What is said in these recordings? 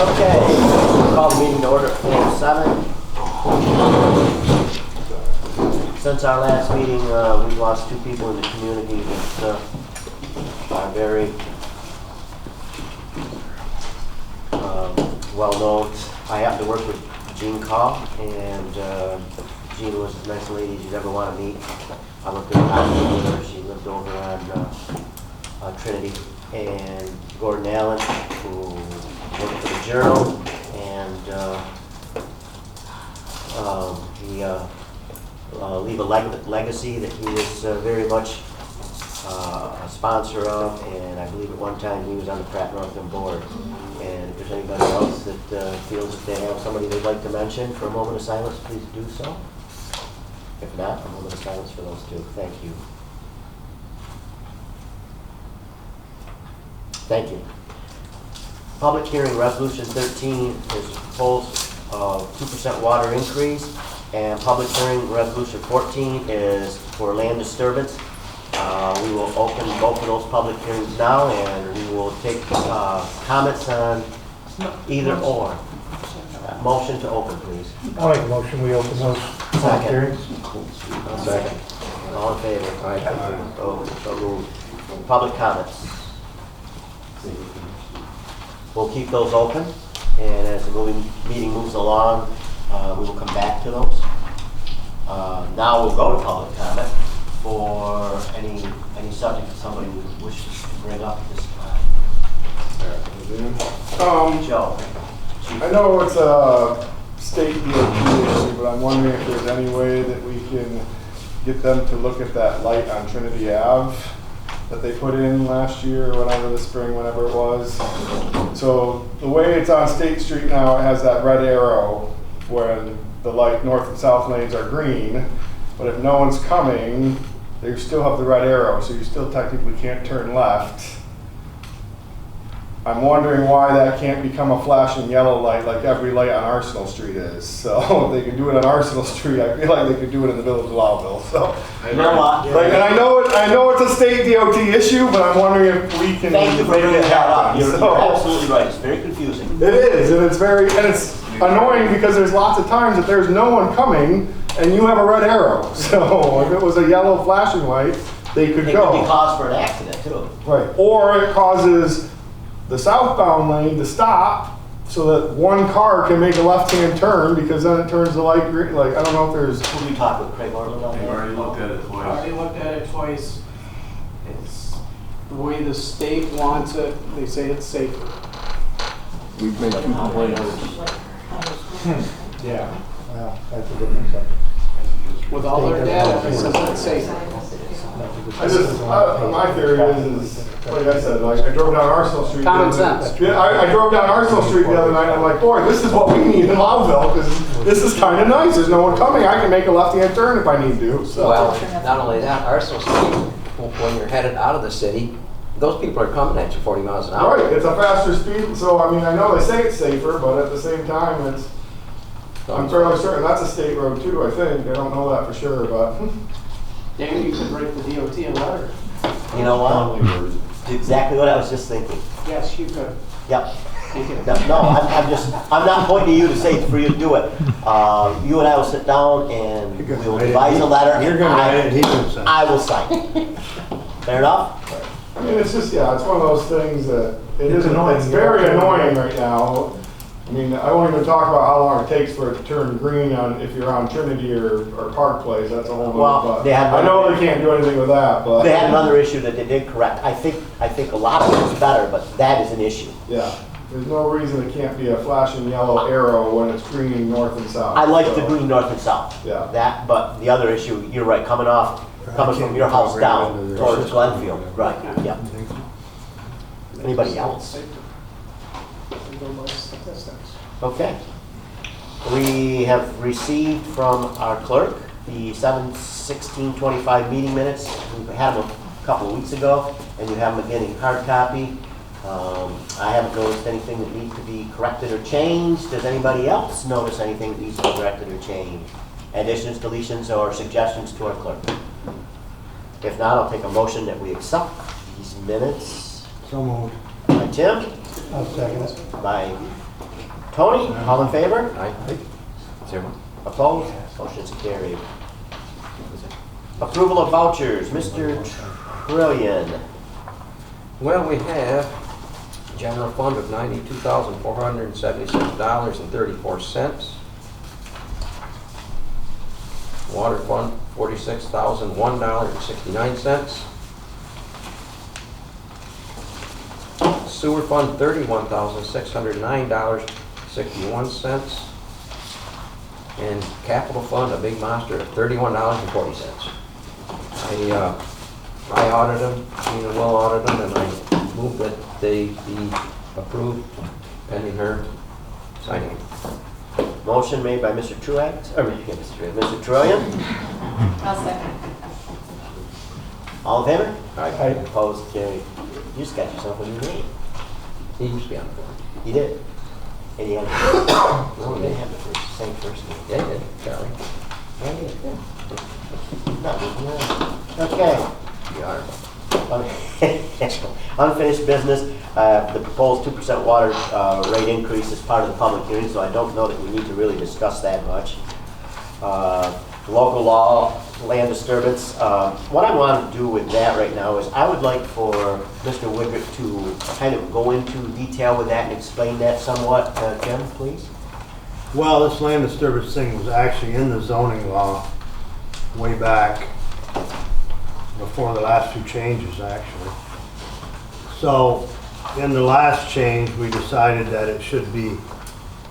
Okay, call the meeting to order at 4:07. Since our last meeting, we've lost two people in the community that are very well known. I happen to work with Jean Cobb, and Jean was as nice a lady as you'd ever want to meet. I worked in the hospital with her. She lived over on Trinity. And Gordon Allen, who worked for the Journal, and he leave a legacy that he was very much a sponsor of, and I believe at one time he was on the Pratt Northam board. And if there's anybody else that feels that they have somebody they'd like to mention for a moment of silence, please do so. If not, a moment of silence for those two. Thank you. Thank you. Public hearing resolution 13 is proposed 2% water increase, and public hearing resolution 14 is for land disturbance. We will open both of those public hearings now, and we will take comments on either or. Motion to open, please. I'll make a motion. We open those public hearings. Second. All in favor? Aye. So moved. Public comments. We'll keep those open, and as the meeting moves along, we will come back to those. Now we'll go to public comment for any subject that somebody wishes to bring up at this time. Joe. I know it's a state DOT issue, but I'm wondering if there's any way that we can get them to look at that light on Trinity Ave that they put in last year or whatever, the spring, whenever it was. So the way it's on State Street now, it has that red arrow when the light north and south lanes are green, but if no one's coming, they still have the red arrow, so you still technically can't turn left. I'm wondering why that can't become a flashing yellow light like every light on Arsenal Street is. So they can do it on Arsenal Street. I feel like they could do it in the village of Lowville. So You know what? like, and I know it's a state DOT issue, but I'm wondering if we can. Thank you for bringing that up. You're So- absolutely right. It's very confusing. It is, and it's annoying because there's lots of times that there's no one coming and you have a red arrow. So if it was a yellow flashing light, they could It go. could be cause for an accident too. Right. Or it causes the southbound lane to stop so that one car can make a left-hand turn, because then it turns the light green. Like, I don't know if there's. Who we talked with, Craig Orland on We've that? already looked at it twice. Already looked at it twice. It's the way the state wants it. They say it's safer. We've made 2 complaints. Yeah, well, that's a different subject. With all their data, it says it's safer. My theory is, like I said, like I drove down Arsenal Street. Common the other- sense. Yeah, I drove down Arsenal Street the other night, and I'm like, boy, this is what we need in Lowville, because this is kind of nice. There's no one coming. I can make a left-hand turn if I need to. So. Well, not only that, Arsenal Street, when you're headed out of the city, those people are coming at you 40 miles an hour. Right, it's a faster speed, so I mean, I know they say it's safer, but at the same time, I'm fairly certain that's a state road too, I think. I don't know that for sure, but. Damn, you could write the DOT a letter. You know what? Exactly what I was just thinking. Yes, you could. Yep. You could. No, I'm not pointing to you to say it's for you to do it. You and I will sit down and we will devise a letter. You're gonna write it, he's gonna sign it. I will sign. Fair enough? I mean, it's just, yeah, it's one of those things that It's annoying. it's very annoying right now. I mean, I won't even talk about how long it takes for it to turn green on, if you're on Trinity or Park Place, that's a whole Well, nother, but they have- I know they can't do anything with that, but. They had another issue that they did correct. I think a lot of it is better, but that is an issue. Yeah, there's no reason it can't be a flashing yellow arrow when it's green north and south. I like the so, green north and south. Yeah. That, but the other issue, you're right, coming from your house down towards Glenfield. Right, yeah. Anybody else? We go by statistics. Okay. We have received from our clerk the 7/16/25 meeting minutes. We had them a couple of weeks ago, and you have them again in hard copy. I haven't noticed anything that needs to be corrected or changed. Does anybody else notice anything that needs to be corrected or changed? Additions, deletions, or suggestions to our clerk? If not, I'll take a motion that we accept these minutes. So moved. By Tim, I'll second it. by Tony, all in favor? Aye. Is there one? Opposed? Motion's carried. Approval of vouchers, Mr. Trillion. Well, we have general fund of $92,476.34. Water fund, $46,001.69. Sewer fund, $31,609.61. And capital fund, a big monster of $31.40. I audited them, Gina will audit them, and I move that they be approved pending her signing. Motion made by Mr. Truax, or Mr. Trillion. I'll second. All in favor? Aye. Opposed? Carried. You just got yourself a new name. He used to be on the board. You did. And you had, no, you didn't have the same first name. Yeah, he did, Charlie. Yeah, you did. No, no. Okay. You are. Unfinished business, the proposed 2% water rate increase is part of the public hearing, so I don't know that we need to really discuss that much. Local law, land disturbance. What I want to do with that right now is I would like for Mr. Wiggert to kind of go into detail with that and explain that somewhat. Jim, please. Well, this land disturbance thing was actually in the zoning law way back before the last two changes, actually. So, in the last change, we decided that it should be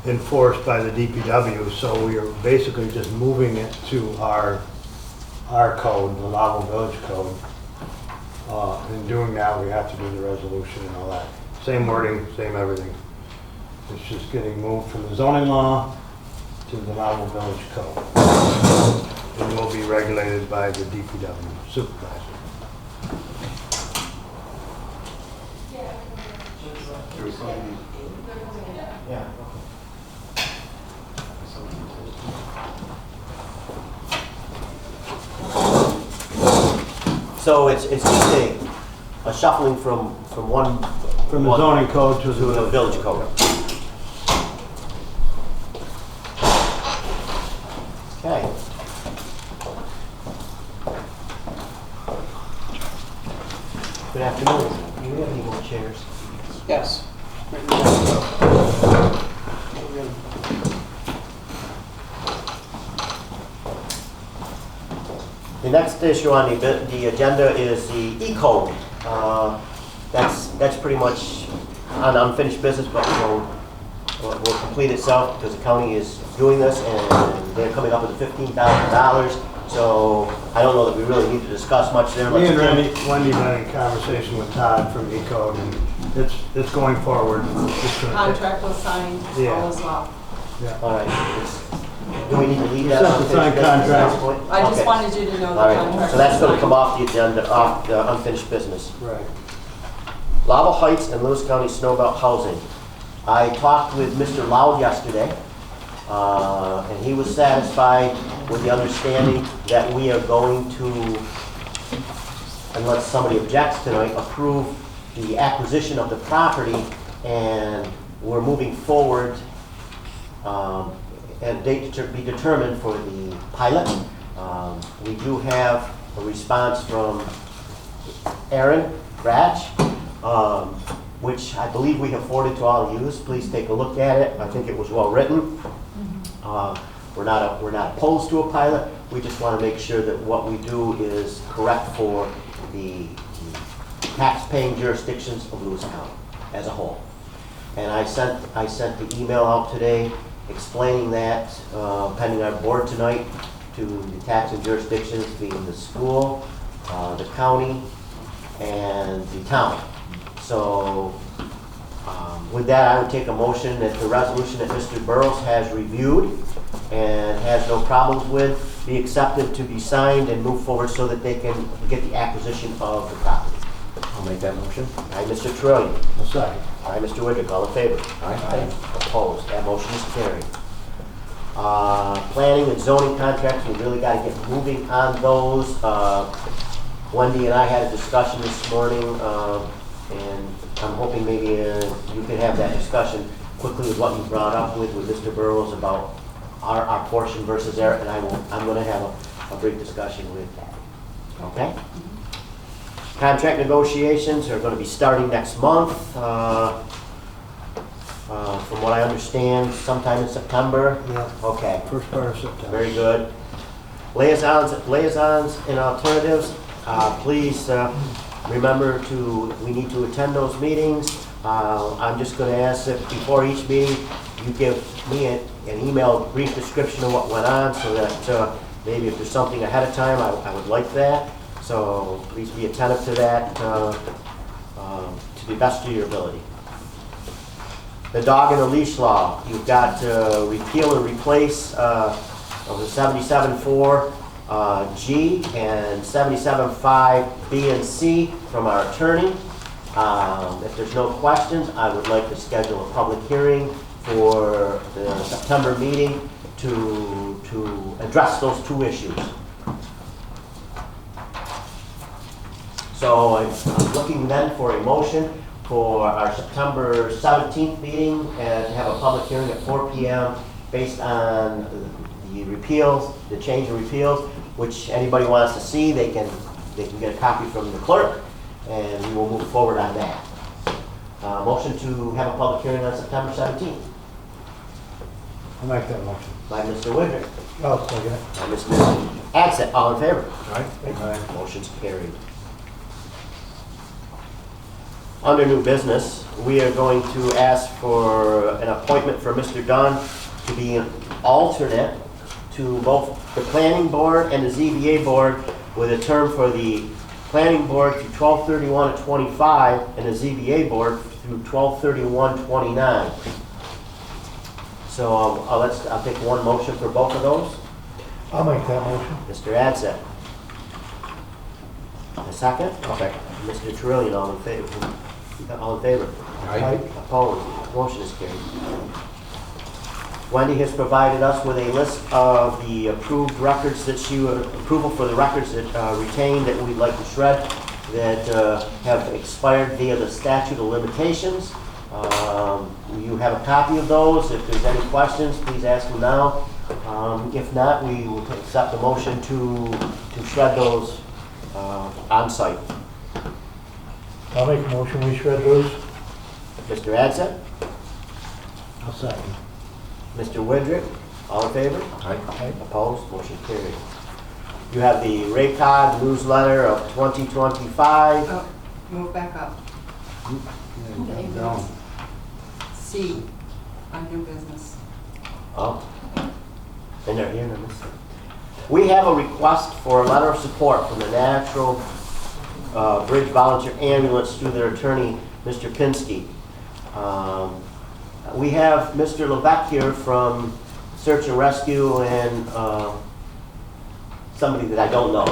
enforced by the DPW, so we are basically just moving it to our code, the Lowville Village Code. In doing that, we have to do the resolution and all that. Same wording, same everything. It's just getting moved from the zoning law to the Lowville Village Code. And will be regulated by the DPW supervisor. Yeah. So it's just a shuffling from one. From the zoning code to To the village code. Okay. Good afternoon. Do we have any more chairs? Yes. The next issue on the agenda is the E-code. That's pretty much an unfinished business, but will complete itself because the county is doing this and they're coming up with $15,000. So I don't know that we really need to discuss much there. Me and Wendy been in conversation with Todd from E-code, and it's going forward. Contract was signed, Yeah. all is well. All right. Do we need to leave that? Set the signed contract. I just Okay. wanted you to know the All right, contract. so that's was going to come signed. off the agenda, off the unfinished business. Right. Lowville Heights and Lewis County Snowbelt Housing. I talked with Mr. Loud yesterday, and he was satisfied with the understanding that we are going to, unless somebody objects tonight, approve the acquisition of the property, and we're moving forward at a date to be determined for the pilot. We do have a response from Aaron Ratch, which I believe we have forwarded to all of you. Please take a look at it. I think it was well written. We're not opposed to a pilot. We just want to make sure that what we do is correct for the tax-paying jurisdictions of Lewis County as a whole. And I sent the email out today explaining that, pending our board tonight, to the taxing jurisdictions being the school, the county, and the town. So with that, I would take a motion that the resolution that Mr. Burrows has reviewed and has no problems with be accepted to be signed and move forward so that they can get the acquisition of the property. I'll make that motion. Aye, Mr. Trillian. A second. Aye, Mr. Widrick, all in favor? Aye. Opposed, that motion is carried. Planning and zoning contracts, we really gotta get moving on those. Wendy and I had a discussion this morning, and I'm hoping maybe you could have that discussion quickly with what you brought up with Mr. Burrows about our portion versus their, and I'm gonna have a brief discussion with that. Okay? Contract negotiations are gonna be starting next month. From what I understand, sometime in September. Yeah. Okay, First part of September. very good. Liaisons and alternatives, please remember we need to attend those meetings. I'm just gonna ask that before each meeting, you give me an email brief description of what went on, so that maybe if there's something ahead of time, I would like that. So please be attentive to that to the best of your ability. The dog and the leash law, you've got to repeal and replace of the 77.4 G and 77.5 B and C from our attorney. If there's no questions, I would like to schedule a public hearing for the September meeting to address those two issues. So I'm looking then for a motion for our September 17th meeting and to have a public hearing at 4 p.m. based on the repeals, the change of repeals, which anybody wants to see, they can get a copy from the clerk, and we will move forward on that. Motion to have a public hearing on September 17th I'll make that motion. by Mr. Widrick, I'll second it. by Mr. Adsett. All in favor? Aye. Aye. Motion's carried. Under new business, we are going to ask for an appointment for Mr. Dunn to be an alternate to both the planning board and the ZBA board, with a term for the planning board through 12/31/25 and the ZBA board through 12/31/29. So I'll take one motion for both of those. I'll make that motion. Mr. Adsett. A second? Okay. Mr. Trillian, all in favor? All in favor? Aye. Opposed? Motion is carried. Wendy has provided us with a list of the approved records that approval for the records that retained that we'd like to shred, that have expired via the statute of limitations. You have a copy of those. If there's any questions, please ask them now. If not, we will accept the motion to shred those on site. I'll make a motion, we shred those. Mr. Adsett? I'll second. Mr. Widrick? All in favor? Aye. Opposed? Motion carried. You have the RACOG newsletter of 2025. Oh, move back up. Down. C, on new business. Oh. And they're here on this. We have a request for a letter of support from the Natural Bridge Volunteer Ambulance through their attorney, Mr. Pinsky. We have Mr. Levesque here from Search and Rescue and somebody that I don't know.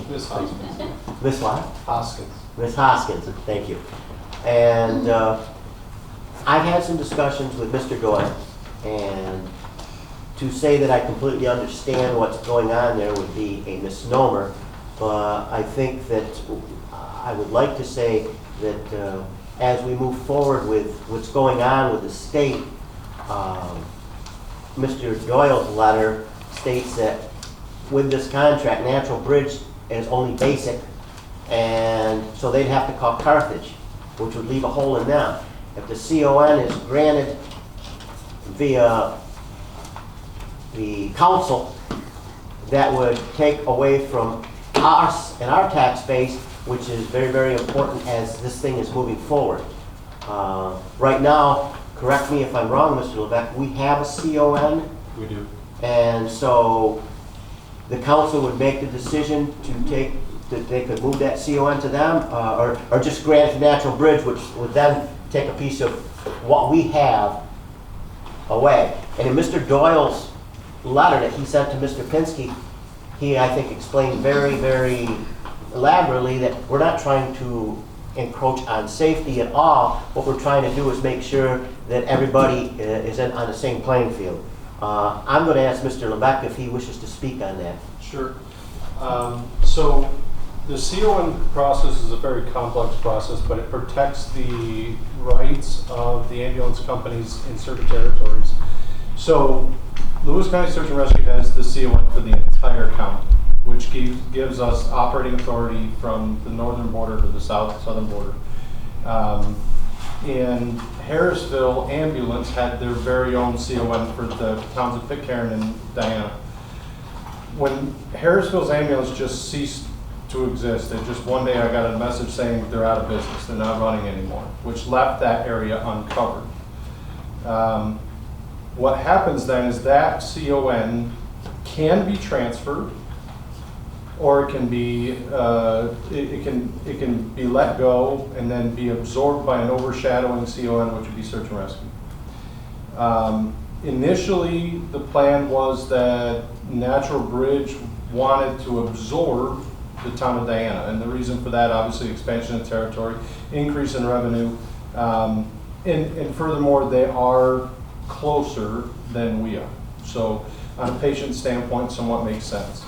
Miss Hoskins. Miss what? Hoskins. Miss Hoskins, thank you. And I've had some discussions with Mr. Doyle, and to say that I completely understand what's going on there would be a misnomer, but I think that I would like to say that as we move forward with what's going on with the state, Mr. Doyle's letter states that with this contract, Natural Bridge is only basic, and so they'd have to call Carthage, which would leave a hole in them. If the CON is granted via the council, that would take away from us and our tax base, which is very, very important as this thing is moving forward. Right now, correct me if I'm wrong, Mr. Levesque, we have a CON, We do. and so the council would make the decision to take, that they could move that CON to them, or just grant the Natural Bridge, which would then take a piece of what we have away. And in Mr. Doyle's letter that he sent to Mr. Pinsky, he, I think, explained very, very elaborately that we're not trying to encroach on safety at all. What we're trying to do is make sure that everybody is on the same playing field. I'm going to ask Mr. Levesque if he wishes to speak on that. Sure. So the CON process is a very complex process, but it protects the rights of the ambulance companies in certain territories. So Lewis County Search and Rescue has the CON for the entire county, which gives us operating authority from the northern border to the southern border. And Harrisville Ambulance had their very own CON for the towns of Pitcairn and Diana. When Harrisville's ambulance just ceased to exist, just one day I got a message saying they're out of business, they're not running anymore, which left that area uncovered. What happens then is that CON can be transferred, or it can be it can be let go and then be absorbed by an overshadowing CON, which would be search and rescue. Initially, the plan was that Natural Bridge wanted to absorb the town of Diana, and the reason for that, obviously, expansion of territory, increase in revenue, and furthermore, they are closer than we are. So, on a patient standpoint, somewhat makes sense.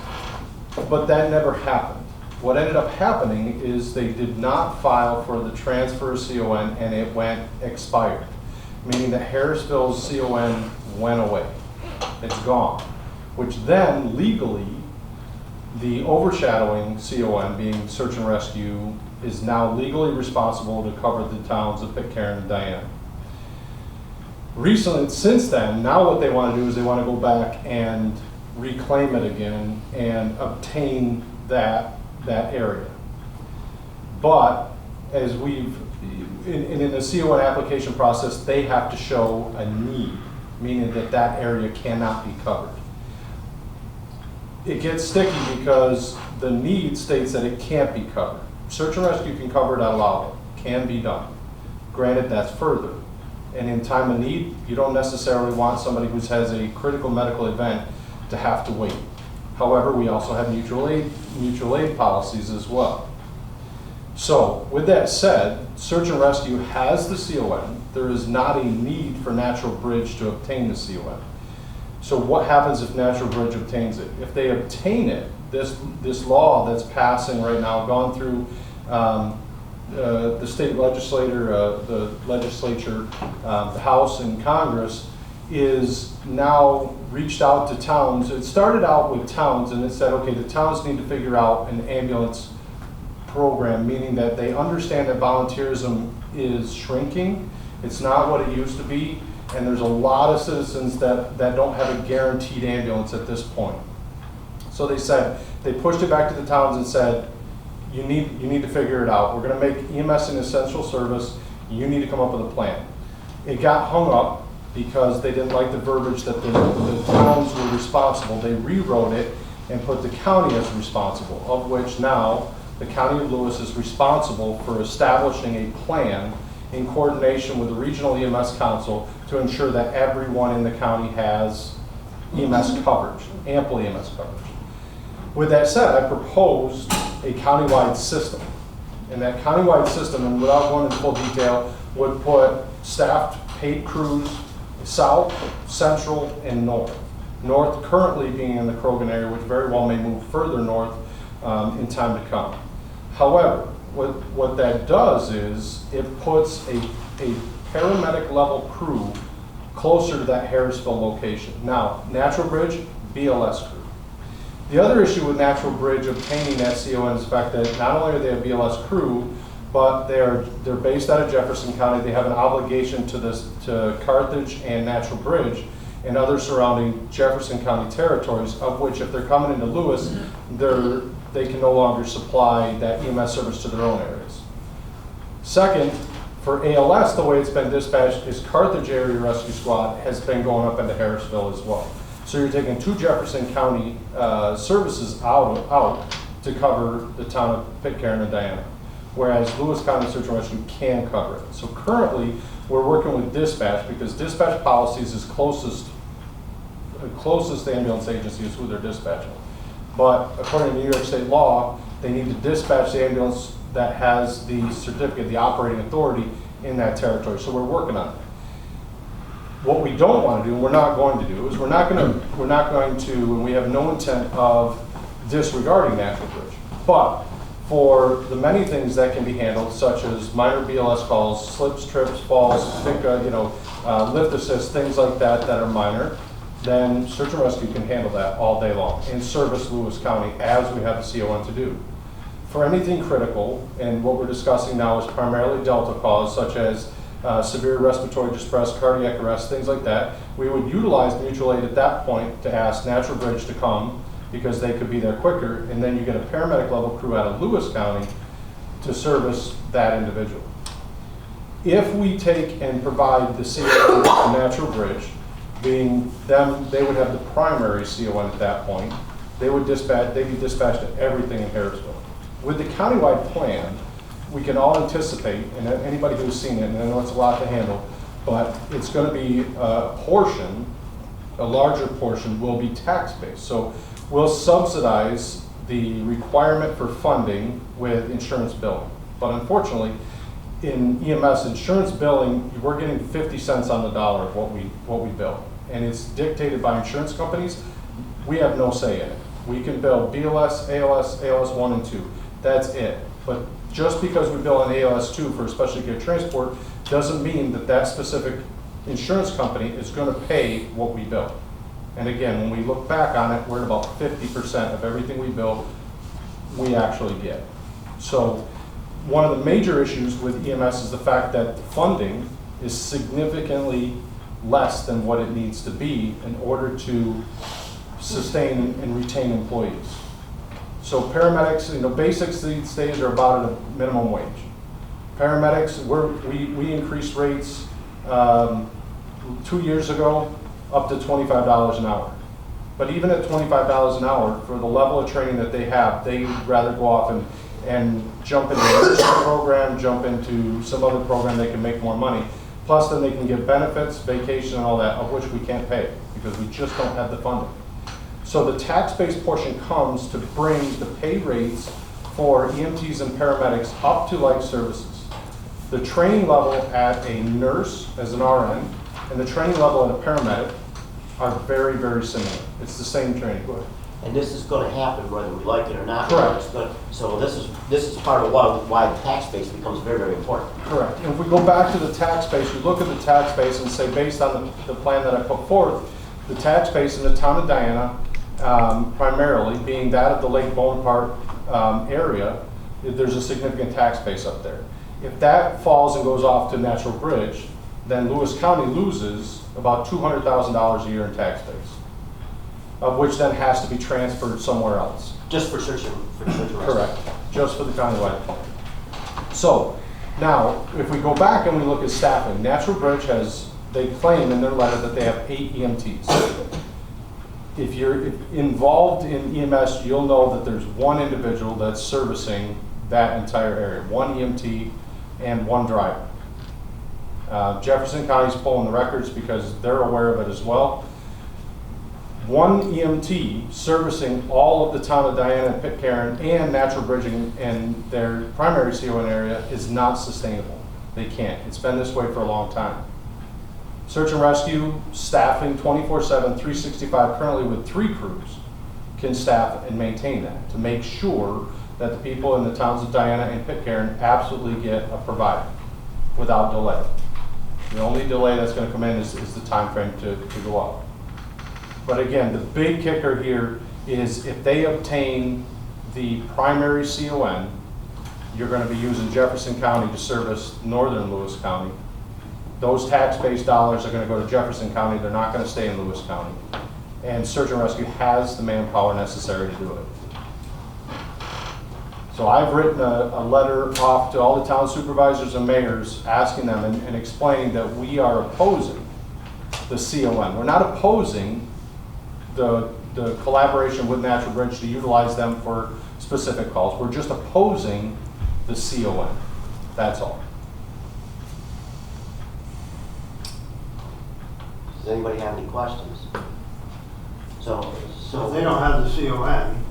But that never happened. What ended up happening is they did not file for the transfer of CON, and it went expired, meaning that Harrisville's CON went away. It's gone, which then legally, the overshadowing CON, being search and rescue, is now legally responsible to cover the towns of Pitcairn and Diana. Recently, since then, now what they want to do is they want to go back and reclaim it again and obtain that area. But as we've, in the CON application process, they have to show a need, meaning that that area cannot be covered. It gets sticky because the need states that it can't be covered. Search and rescue can cover it at Lowville, can be done. Granted, that's further. And in time of need, you don't necessarily want somebody who has a critical medical event to have to wait. However, we also have mutual aid policies as well. So, with that said, search and rescue has the CON. There is not a need for Natural Bridge to obtain the CON. So what happens if Natural Bridge obtains it? If they obtain it, this law that's passing right now, gone through the state legislature, the House and Congress, is now reached out to towns. It started out with towns, and it said, okay, the towns need to figure out an ambulance program, meaning that they understand that volunteerism is shrinking. It's not what it used to be, and there's a lot of citizens that don't have a guaranteed ambulance at this point. So they pushed it back to the towns and said, you need to figure it out. We're going to make EMS an essential service. You need to come up with a plan. It got hung up because they didn't like the verbiage that the towns were responsible. They rewrote it and put the county as responsible, of which now the County of Lewis is responsible for establishing a plan in coordination with the Regional EMS Council to ensure that everyone in the county has EMS coverage, ample EMS coverage. With that said, I proposed a countywide system. And that countywide system, and without going into full detail, would put staffed paid crews south, central, and north. North currently being in the Krogan area, which very well may move further north in time to come. However, what that does is it puts a paramedic level crew closer to that Harrisville location. Now, Natural Bridge, BLS crew. The other issue with Natural Bridge obtaining that CON is the fact that not only are they a BLS crew, but they're based out of Jefferson County. They have an obligation to Carthage and Natural Bridge and other surrounding Jefferson County territories, of which if they're coming into Lewis, they can no longer supply that EMS service to their own areas. Second, for ALS, the way it's been dispatched is Carthage Area Rescue Squad has been going up into Harrisville as well. So you're taking two Jefferson County services out to cover the town of Pitcairn and Diana, whereas Lewis County Search and Rescue can cover it. So currently, we're working with dispatch because dispatch policies is closest ambulance agency is who they're dispatching. But according to New York State law, they need to dispatch the ambulance that has the certificate, the operating authority in that territory. So we're working on it. What we don't want to do, and we're not going to do, is we're not going to, and we have no intent of disregarding Natural Bridge. But for the many things that can be handled, such as minor BLS calls, slips, trips, falls, lift assist, things like that that are minor, then search and rescue can handle that all day long and service Lewis County as we have the CON to do. For anything critical, and what we're discussing now is primarily delta cause, such as severe respiratory distress, cardiac arrest, things like that, we would utilize mutual aid at that point to ask Natural Bridge to come because they could be there quicker, and then you get a paramedic level crew out of Lewis County to service that individual. If we take and provide the CON to Natural Bridge, being them, they would have the primary CON at that point, they'd be dispatched to everything in Harrisville. With the countywide plan, we can all anticipate, and anybody who's seen it, and I know it's a lot to handle, but it's going to be a portion, a larger portion will be tax-based. So we'll subsidize the requirement for funding with insurance billing. But unfortunately, in EMS insurance billing, we're getting 50 cents on the dollar of what we bill. And it's dictated by insurance companies. We have no say in it. We can bill BLS, ALS, ALS 1 and 2. That's it. But just because we bill an ALS 2 for specialty care transport doesn't mean that that specific insurance company is going to pay what we bill. And again, when we look back on it, we're at about 50% of everything we bill, we actually get. So one of the major issues with EMS is the fact that the funding is significantly less than what it needs to be in order to sustain and retain employees. So paramedics, basics these days are about at a minimum wage. Paramedics, we increased rates 2 years ago up to $25 an hour. But even at $25 an hour, for the level of training that they have, they'd rather go off and jump into a nursing program, jump into some other program they can make more money. Plus then they can get benefits, vacation and all that, of which we can't pay because we just don't have the funding. So the tax-based portion comes to bring the pay rates for EMTs and paramedics up to like services. The training level at a nurse as an RN and the training level at a paramedic are very, very similar. It's the same training. Go ahead. And this is going to happen whether we like it or not. Correct. So this is part of why the tax base becomes very, very important. Correct. And if we go back to the tax base, you look at the tax base and say, based on the plan that I put forth, the tax base in the town of Diana, primarily being that of the Lake Bonaparte area, there's a significant tax base up there. If that falls and goes off to Natural Bridge, then Lewis County loses about $200,000 a year in tax base, of which then has to be transferred somewhere else. Just for search and rescue. Correct, just for the countywide plan. So now, if we go back and we look at staffing, Natural Bridge they claim in their letter that they have 8 EMTs. If you're involved in EMS, you'll know that there's one individual that's servicing that entire area, 1 EMT and 1 driver. Jefferson County's pulling the records because they're aware of it as well. 1 EMT servicing all of the town of Diana and Pitcairn and Natural Bridging and their primary CON area is not sustainable. They can't. It's been this way for a long time. Search and rescue, staffing 24/7, 365, currently with 3 crews, can staff and maintain that to make sure that the people in the towns of Diana and Pitcairn absolutely get a provider without delay. The only delay that's going to come in is the time frame to go up. But again, the big kicker here is if they obtain the primary CON, you're going to be using Jefferson County to service northern Lewis County. Those tax-based dollars are going to go to Jefferson County. They're not going to stay in Lewis County. And Search and Rescue has the manpower necessary to do it. So I've written a letter off to all the town supervisors and mayors asking them and explaining that we are opposing the CON. We're not opposing the collaboration with Natural Bridge to utilize them for specific calls. We're just opposing the CON. That's all. Does anybody have any questions? So So if they don't have the CON,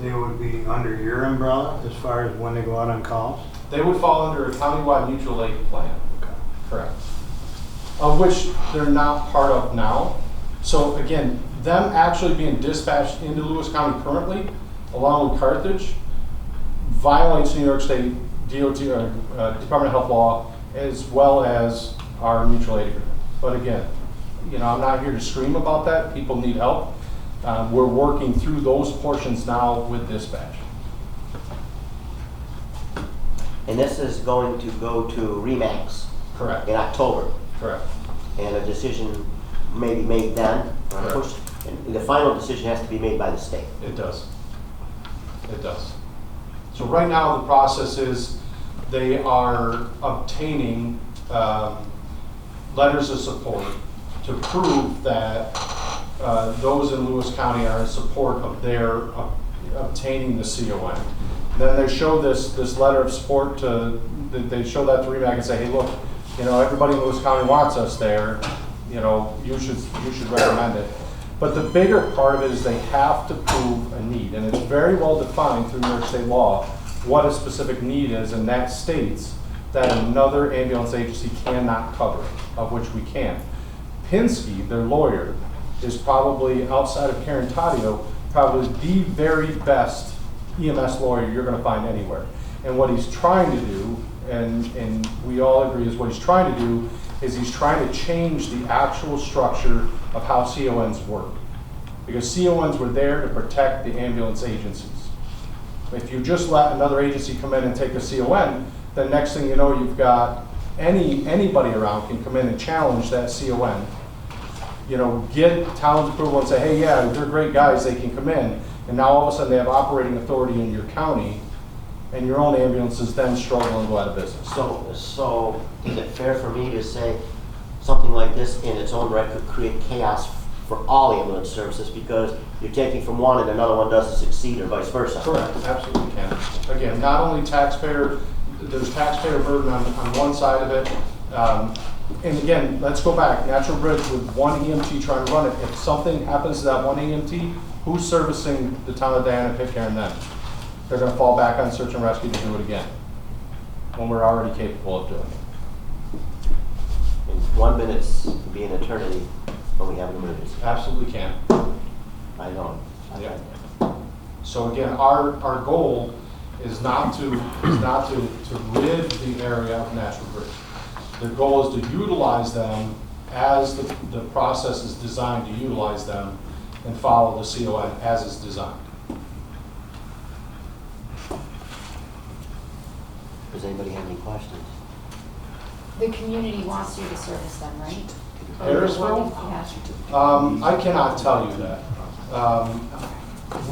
they would be under your umbrella as far as when they go out on calls? They would fall under a countywide mutual aid plan. Correct. Of which they're not part of now. So again, them actually being dispatched into Lewis County currently, along with Carthage, violates New York State DOT, Department of Health law, as well as our mutual aid agreement. But again, you know, I'm not here to scream about that. People need help. We're working through those portions now with dispatch. And this is going to go to RE/MAX Correct. in October, Correct. and a decision may be made then. Correct. And the final decision has to be made by the state. It does. It does. So right now, the process is they are obtaining letters of support to prove that those in Lewis County are in support of their obtaining the CON. Then they show this letter of support to, they show that to RE/MAX and say, hey, look, you know, everybody in Lewis County wants us there. You know, you should recommend it. But the bigger part of it is they have to prove a need, and it's very well defined through New York State law what a specific need is, and that states that another ambulance agency cannot cover it, of which we can. Pinsky, their lawyer, is probably, outside of Karen Taddeo, probably the very best EMS lawyer you're going to find anywhere. And what he's trying to do, and we all agree is what he's trying to do, is he's trying to change the actual structure of how CONs work. Because CONs were there to protect the ambulance agencies. If you just let another agency come in and take a CON, then next thing you know, you've got anybody around can come in and challenge that CON. You know, get town's approval and say, hey, yeah, they're great guys, they can come in. And now all of a sudden they have operating authority in your county, and your own ambulances then struggle and go out of business. So is it fair for me to say something like this in its own right could create chaos for all ambulance services because you're taking from one and another one doesn't succeed or vice versa? Correct, absolutely can. Again, not only there's taxpayer burden on one side of it. And again, let's go back, Natural Bridge with one EMT trying to run it. If something happens to that one EMT, who's servicing the town of Diana, Pitcairn then? They're going to fall back on search and rescue to do it again when we're already capable of doing it. And 1 minute's can be an eternity when we have an emergency. Absolutely can. I know. Yeah. So again, our goal is not to rid the area of Natural Bridge. The goal is to utilize them as the process is designed to utilize them and follow the CON as it's designed. Does anybody have any questions? The community wants you to service them, right? Harrisville? Yeah. I cannot tell you that.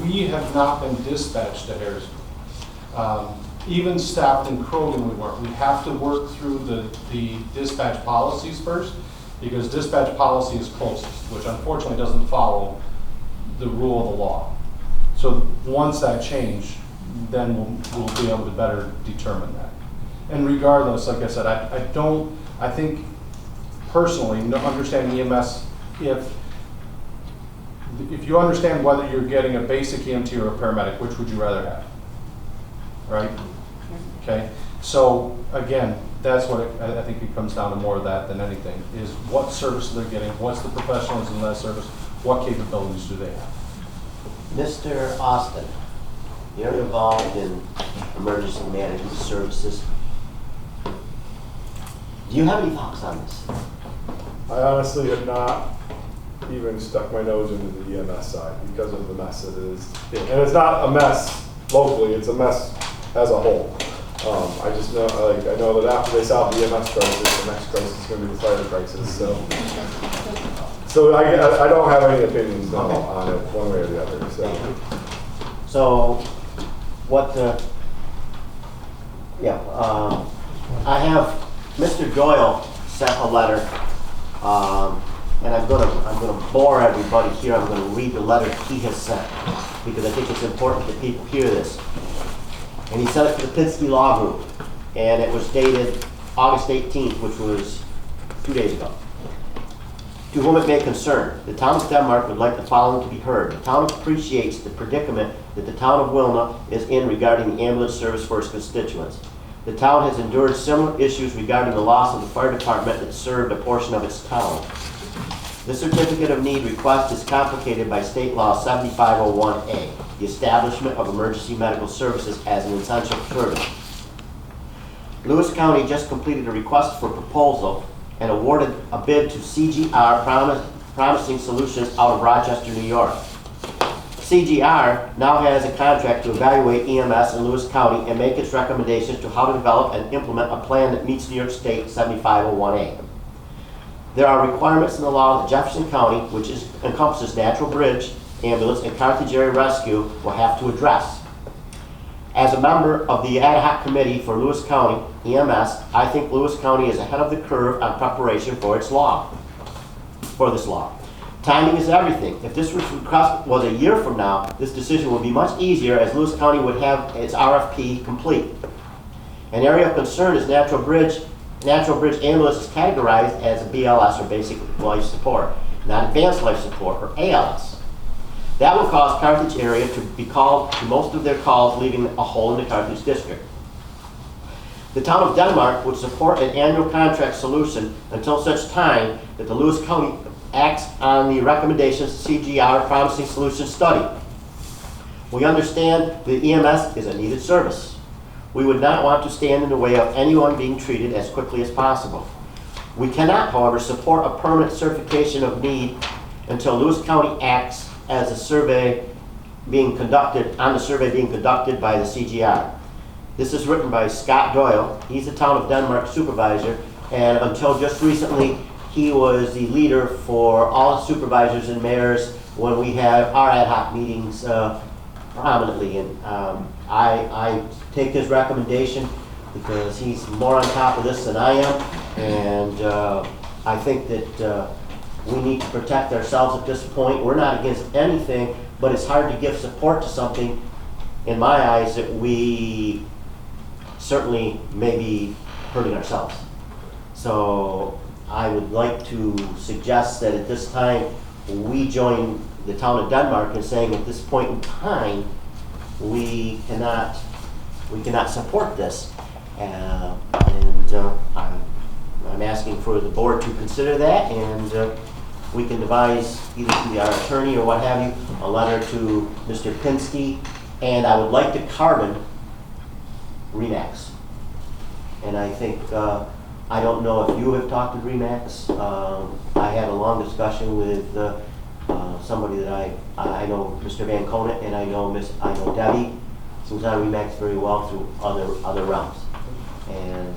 We have not been dispatched to Harrisville. Even staffed in Crogan we weren't. We have to work through the dispatch policies first because dispatch policy is closest, which unfortunately doesn't follow the rule of the law. So once that change, then we'll be able to better determine that. And regardless, like I said, I think personally, understanding EMS, if you understand whether you're getting a basic EMT or a paramedic, which would you rather have? Right? Okay. So again, that's what I think it comes down to more of that than anything, is what service they're getting, what's the professionalism in that service, what capabilities do they have? Mr. Austin, you're involved in emergency management services. Do you have any thoughts on this? I honestly have not even stuck my nose into the EMS side because of the mess it is. And it's not a mess locally, it's a mess as a whole. I just know, I know that after they solve the EMS crisis, the next crisis is going to be the fire crisis. So I don't have any opinions now on it, one way or the other. So, what I have Mr. Doyle sent a letter, and I'm gonna bore everybody here. I'm gonna read the letter he has sent because I think it's important that people hear this. And he sent it to the Pinsky Law Group, and it was dated August 18th, which was 2 days ago. To whom it may concern, the town of Denmark would like the following to be heard. The town appreciates the predicament that the town of Wilna is in regarding the ambulance service for its constituents. The town has endured similar issues regarding the loss of the fire department that served a portion of its town. The certificate of need request is complicated by state law 7501A, the establishment of emergency medical services as an essential service. Lewis County just completed a request for proposal and awarded a bid to CGR Promising Solutions out of Rochester, New York. CGR now has a contract to evaluate EMS in Lewis County and make its recommendations to how to develop and implement a plan that meets New York State 7501A. There are requirements in the law that Jefferson County, which encompasses Natural Bridge Ambulance and Carthage Area Rescue, will have to address. As a member of the ad hoc committee for Lewis County EMS, I think Lewis County is ahead of the curve on preparation for this law. Timing is everything. If this request was a year from now, this decision would be much easier as Lewis County would have its RFP complete. An area of concern is Natural Bridge Ambulance is categorized as a BLS, or basic life support, not advanced life support, or ALS. That will cause Carthage area to be called to most of their calls, leaving a hole in the Carthage district. The town of Denmark would support an annual contract solution until such time that the Lewis County acts on the recommendations of CGR Promising Solutions study. We understand that EMS is a needed service. We would not want to stand in the way of anyone being treated as quickly as possible. We cannot, however, support a permanent certification of need until Lewis County acts as a survey being conducted by the CGR. This is written by Scott Doyle. He's the town of Denmark supervisor, and until just recently, he was the leader for all the supervisors and mayors when we have our ad hoc meetings prominently. And I take his recommendation because he's more on top of this than I am, and I think that we need to protect ourselves at this point. We're not against anything, but it's hard to give support to something, in my eyes, that we certainly may be hurting ourselves. So I would like to suggest that at this time we join the town of Denmark in saying at this point in time we cannot support this, and I'm asking for the board to consider that, and we can devise either through our attorney or what have you a letter to Mr. Pinsky, and I would like to carbon RE/MAX. And I think, I don't know if you have talked to RE/MAX. I had a long discussion with somebody that I know, Mr. Van Conant, and I know Debbie, who's on RE/MAX very well through other realms. And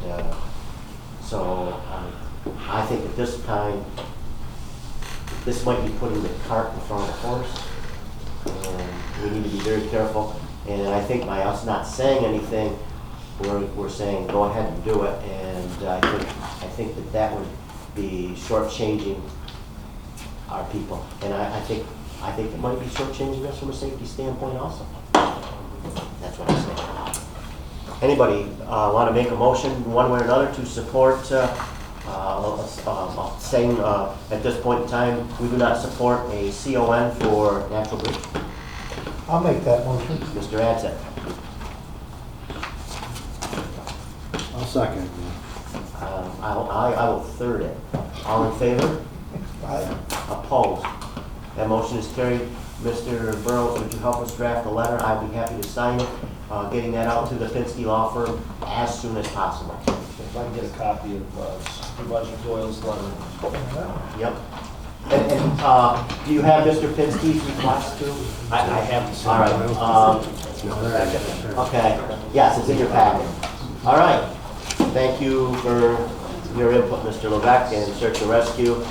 so I think at this time, this might be putting the cart in front of the horse, and we need to be very careful. And I think by us not saying anything, we're saying go ahead and do it, and I think that would be shortchanging our people, and I think it might be shortchanging us from a safety standpoint also. That's what I'm saying. Anybody want to make a motion one way or another to support saying at this point in time we do not support a CON for Natural Bridge? I'll make that motion. Mr. Adsett. I'll second. I will third it. All in favor? Aye. Opposed? That motion is carried. Mr. Burrows, would you help us draft a letter? I'd be happy to sign it, getting that out to the Pinsky Law Firm as soon as possible. If I can get a copy of Supervisor Doyle's letter. Yep. And do you have Mr. Pinsky's request too? I have. All right. Okay. Yes, it's in your packet. All right. Thank you for your input, Mr. Levesque, and Search and Rescue.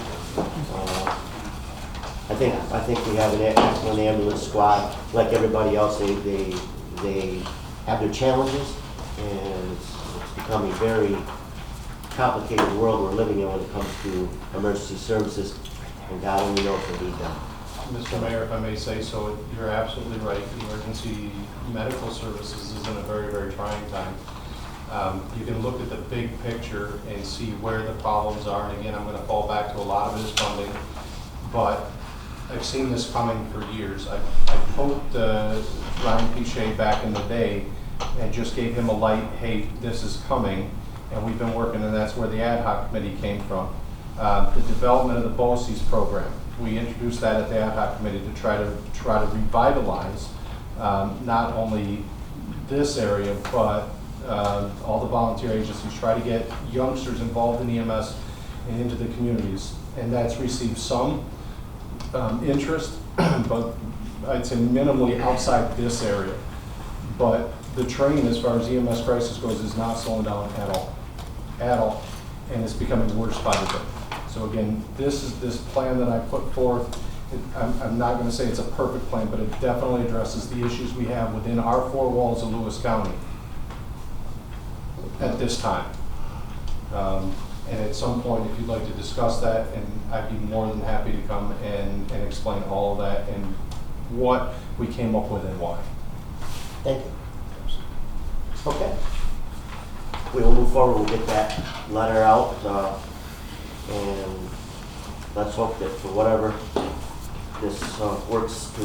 I think we have an excellent ambulance squad. Like everybody else, they have their challenges, and it's become a very complicated world we're living in when it comes to emergency services, and God only knows what we need done. Mr. Mayor, if I may say so, you're absolutely right. Emergency medical services is in a very, very trying time. You can look at the big picture and see where the problems are, and again, I'm going to fall back to a lot of it is funding. but I've seen this coming for years. I poked Ryan Pichet back in the day and just gave him a light, hey, this is coming, and we've been working, and that's where the ad hoc committee came from. The development of the BOCES program, we introduced that at the ad hoc committee to try to revitalize not only this area, but all the volunteer agencies, try to get youngsters involved in EMS and into the communities. And that's received some interest, but I'd say minimally outside this area. But the train, as far as EMS crisis goes, is not slowing down at all, and it's becoming worse by the day. So again, this plan that I put forth, I'm not going to say it's a perfect plan, but it definitely addresses the issues we have within our four walls of Lewis County at this time. And at some point, if you'd like to discuss that, and I'd be more than happy to come and explain all of that and what we came up with and why. Thank you. Okay. We will move forward, we'll get that letter out, and let's hope that for whatever this works to,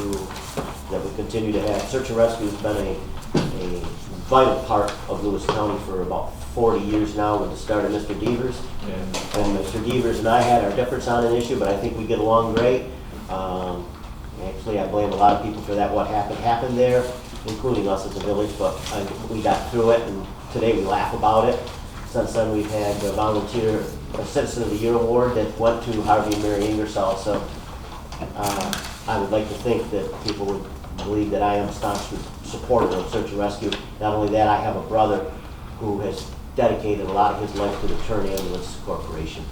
that we continue to have. Search and rescue has been a vital part of Lewis County for about 40 years now with the start of Mr. Devers. And Mr. Devers and I had our difference on an issue, but I think we get along great. Actually, I blame a lot of people for that. What happened there, including us as a village, but we got through it, and today we laugh about it. Since then, we've had the volunteer Citizen of the Year award that went to Harvey and Mary Ingersoll. So I would like to think that people would believe that I am a staunch supporter of search and rescue. Not only that, I have a brother who has dedicated a lot of his life to the Turn Ambulance Corporation.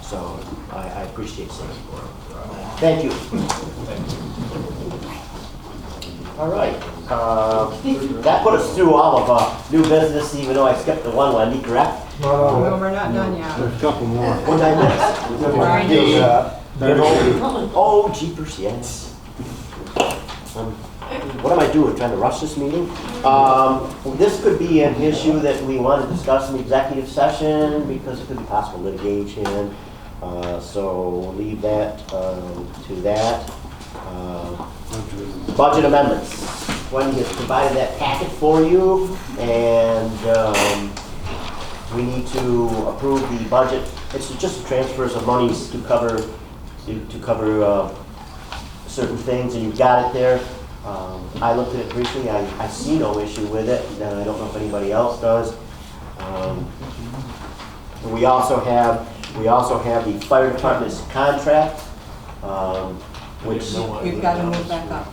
So I appreciate saying support. Thank you. All right. That put us through all of new business, even though I skipped the one, Wendy, correct? No, we're not done yet. There's a couple more. What did I miss? Oh, jeepers, yes. What am I doing, trying to rush this meeting? This could be an issue that we want to discuss in the executive session because it could be possible litigation. So we'll leave that to that. Budget amendments. Wendy has provided that packet for you, and we need to approve the budget. It's just transfers of monies to cover certain things, and you've got it there. I looked at it briefly. I see no issue with it. I don't know if anybody else does. We also have the fire department's contract, which We've got to move back up.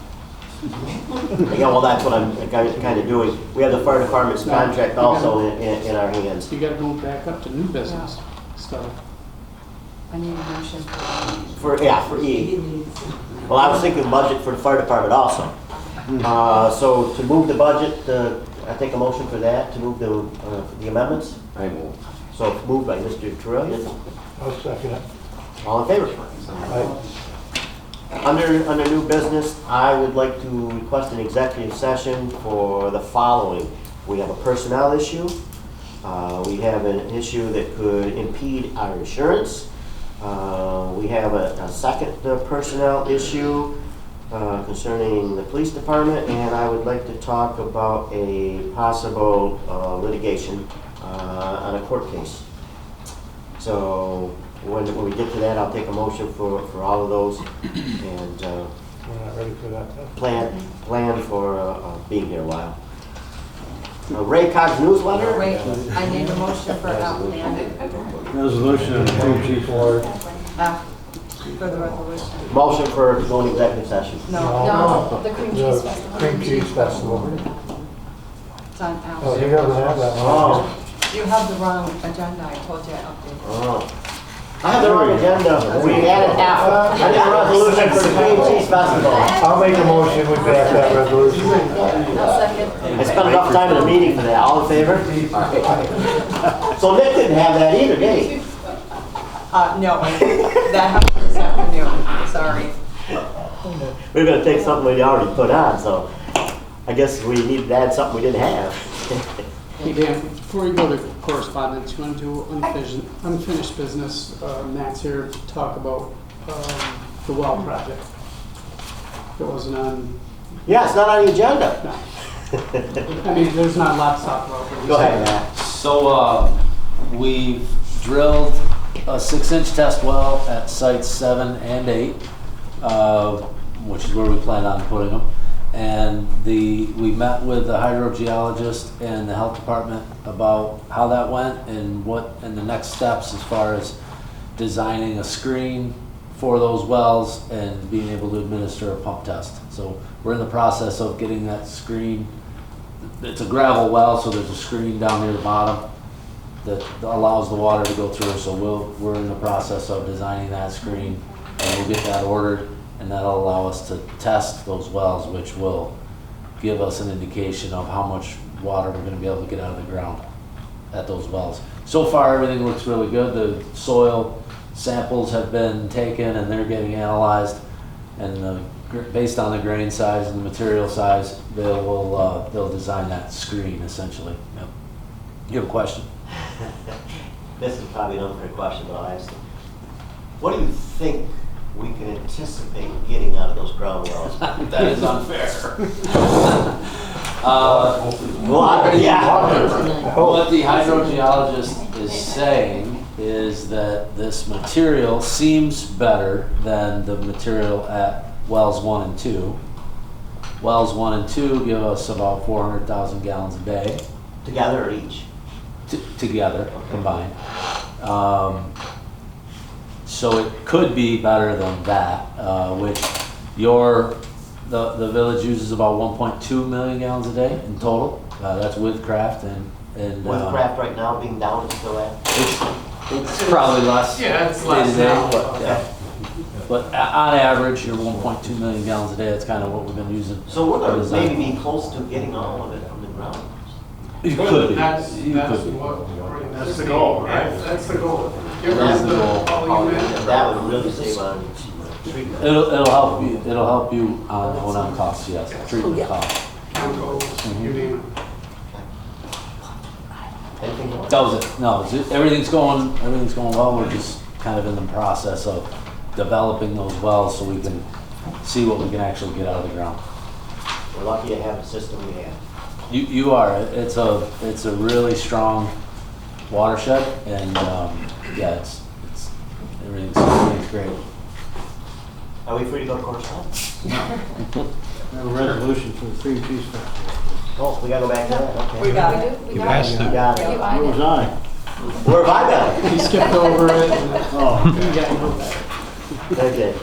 yeah, well, that's what I'm kind of doing. We have the fire department's contract also in our hands. You gotta move back up to new business, so. I need a motion For E. Well, I was thinking budget for the fire department also. So to move the budget, I take a motion for that, to move the amendments. I move. So it's moved by Mr. Terrell. I'll second it. All in favor? Under new business, I would like to request an executive session for the following. We have a personnel issue. We have an issue that could impede our insurance. We have a second personnel issue concerning the police department, and I would like to talk about a possible litigation on a court case. So when we get to that, I'll take a motion for all of those, and We're not ready for that. plan for being here a while. Ray Cogg's newsletter. Wait, I need a motion for outstanding, Resolution of the crew chief order. for the resolution. Motion for going to executive session. No, the cream cheese festival. Cream cheese festival. It's on Oh, he out. doesn't have that one. Oh. You have the wrong agenda, I told you I updated. Oh. I have the wrong agenda. We added half. I did a resolution for the Cream Cheese Festival. I'll make a motion, we pass that resolution. I'll second. I spent enough time in the meeting for that. All in favor? So Nick didn't have that either, did he? No, that happened this afternoon, sorry. We're gonna take something we already put on, so I guess we needed to add something we didn't have. Hey Dan, before we go to correspondence, you want to do unfinished business? Matt's here to talk about the well project. It wasn't on, Yeah, it's not on the agenda. no. I mean, there's not lots to talk about. Go ahead, Matt. So, we've drilled a 6-inch test well at sites 7 and 8, which is where we plan on putting them. And we met with the hydrogeologist and the health department about how that went and the next steps as far as designing a screen for those wells and being able to administer a pump test. So we're in the process of getting that screen. It's a gravel well, so there's a screen down near the bottom that allows the water to go through. So we're in the process of designing that screen, and we'll get that ordered, and that'll allow us to test those wells, which will give us an indication of how much water we're gonna be able to get out of the ground at those wells. So far, everything looks really good. The soil samples have been taken and they're getting analyzed, and based on the grain size and the material size, they'll design that screen essentially. Yep. You have a question? This is probably an unfair question, but I'll ask you. What do you think we can anticipate getting out of those ground wells? That is unfair. What the hydrogeologist is saying is that this material seems better than the material at wells 1 and 2. Wells 1 and 2 give us about 400,000 gallons a day. Together or each? Together, combined. So it could be better than that, which the village uses about 1.2 million gallons a day in total. That's with craft and With craft right now being down, it's still at? it's probably less. Yeah, it's less day-to-day, now. but, yeah. But on average, you're 1.2 million gallons a day. That's kind of what we've been using. So we're for gonna design. maybe be close to getting all of it from the ground. You could be. That's You could be. what. That's the goal, right? That's the goal. Get rid That's of the goal. volume in. That would really save on treatment. It'll help you. It'll help you on O&M costs. Yes, treatment costs. Chemicals, you name it. Anything more? That was it. No, everything's going well. We're just kind of in the process of developing those wells so we can see what we can actually get out of the ground. We're lucky to have the system we have. You are. It's a really strong watershed, and yeah, it's everything's great. Are we free to go to correspondence? I have a resolution for the Cream Cheese Festival. Oh, we gotta go back to that, okay. We got it. You asked to. Got You it. Where was I? Where have I been? He skipped over it. and- Oh, You got your back. Very good.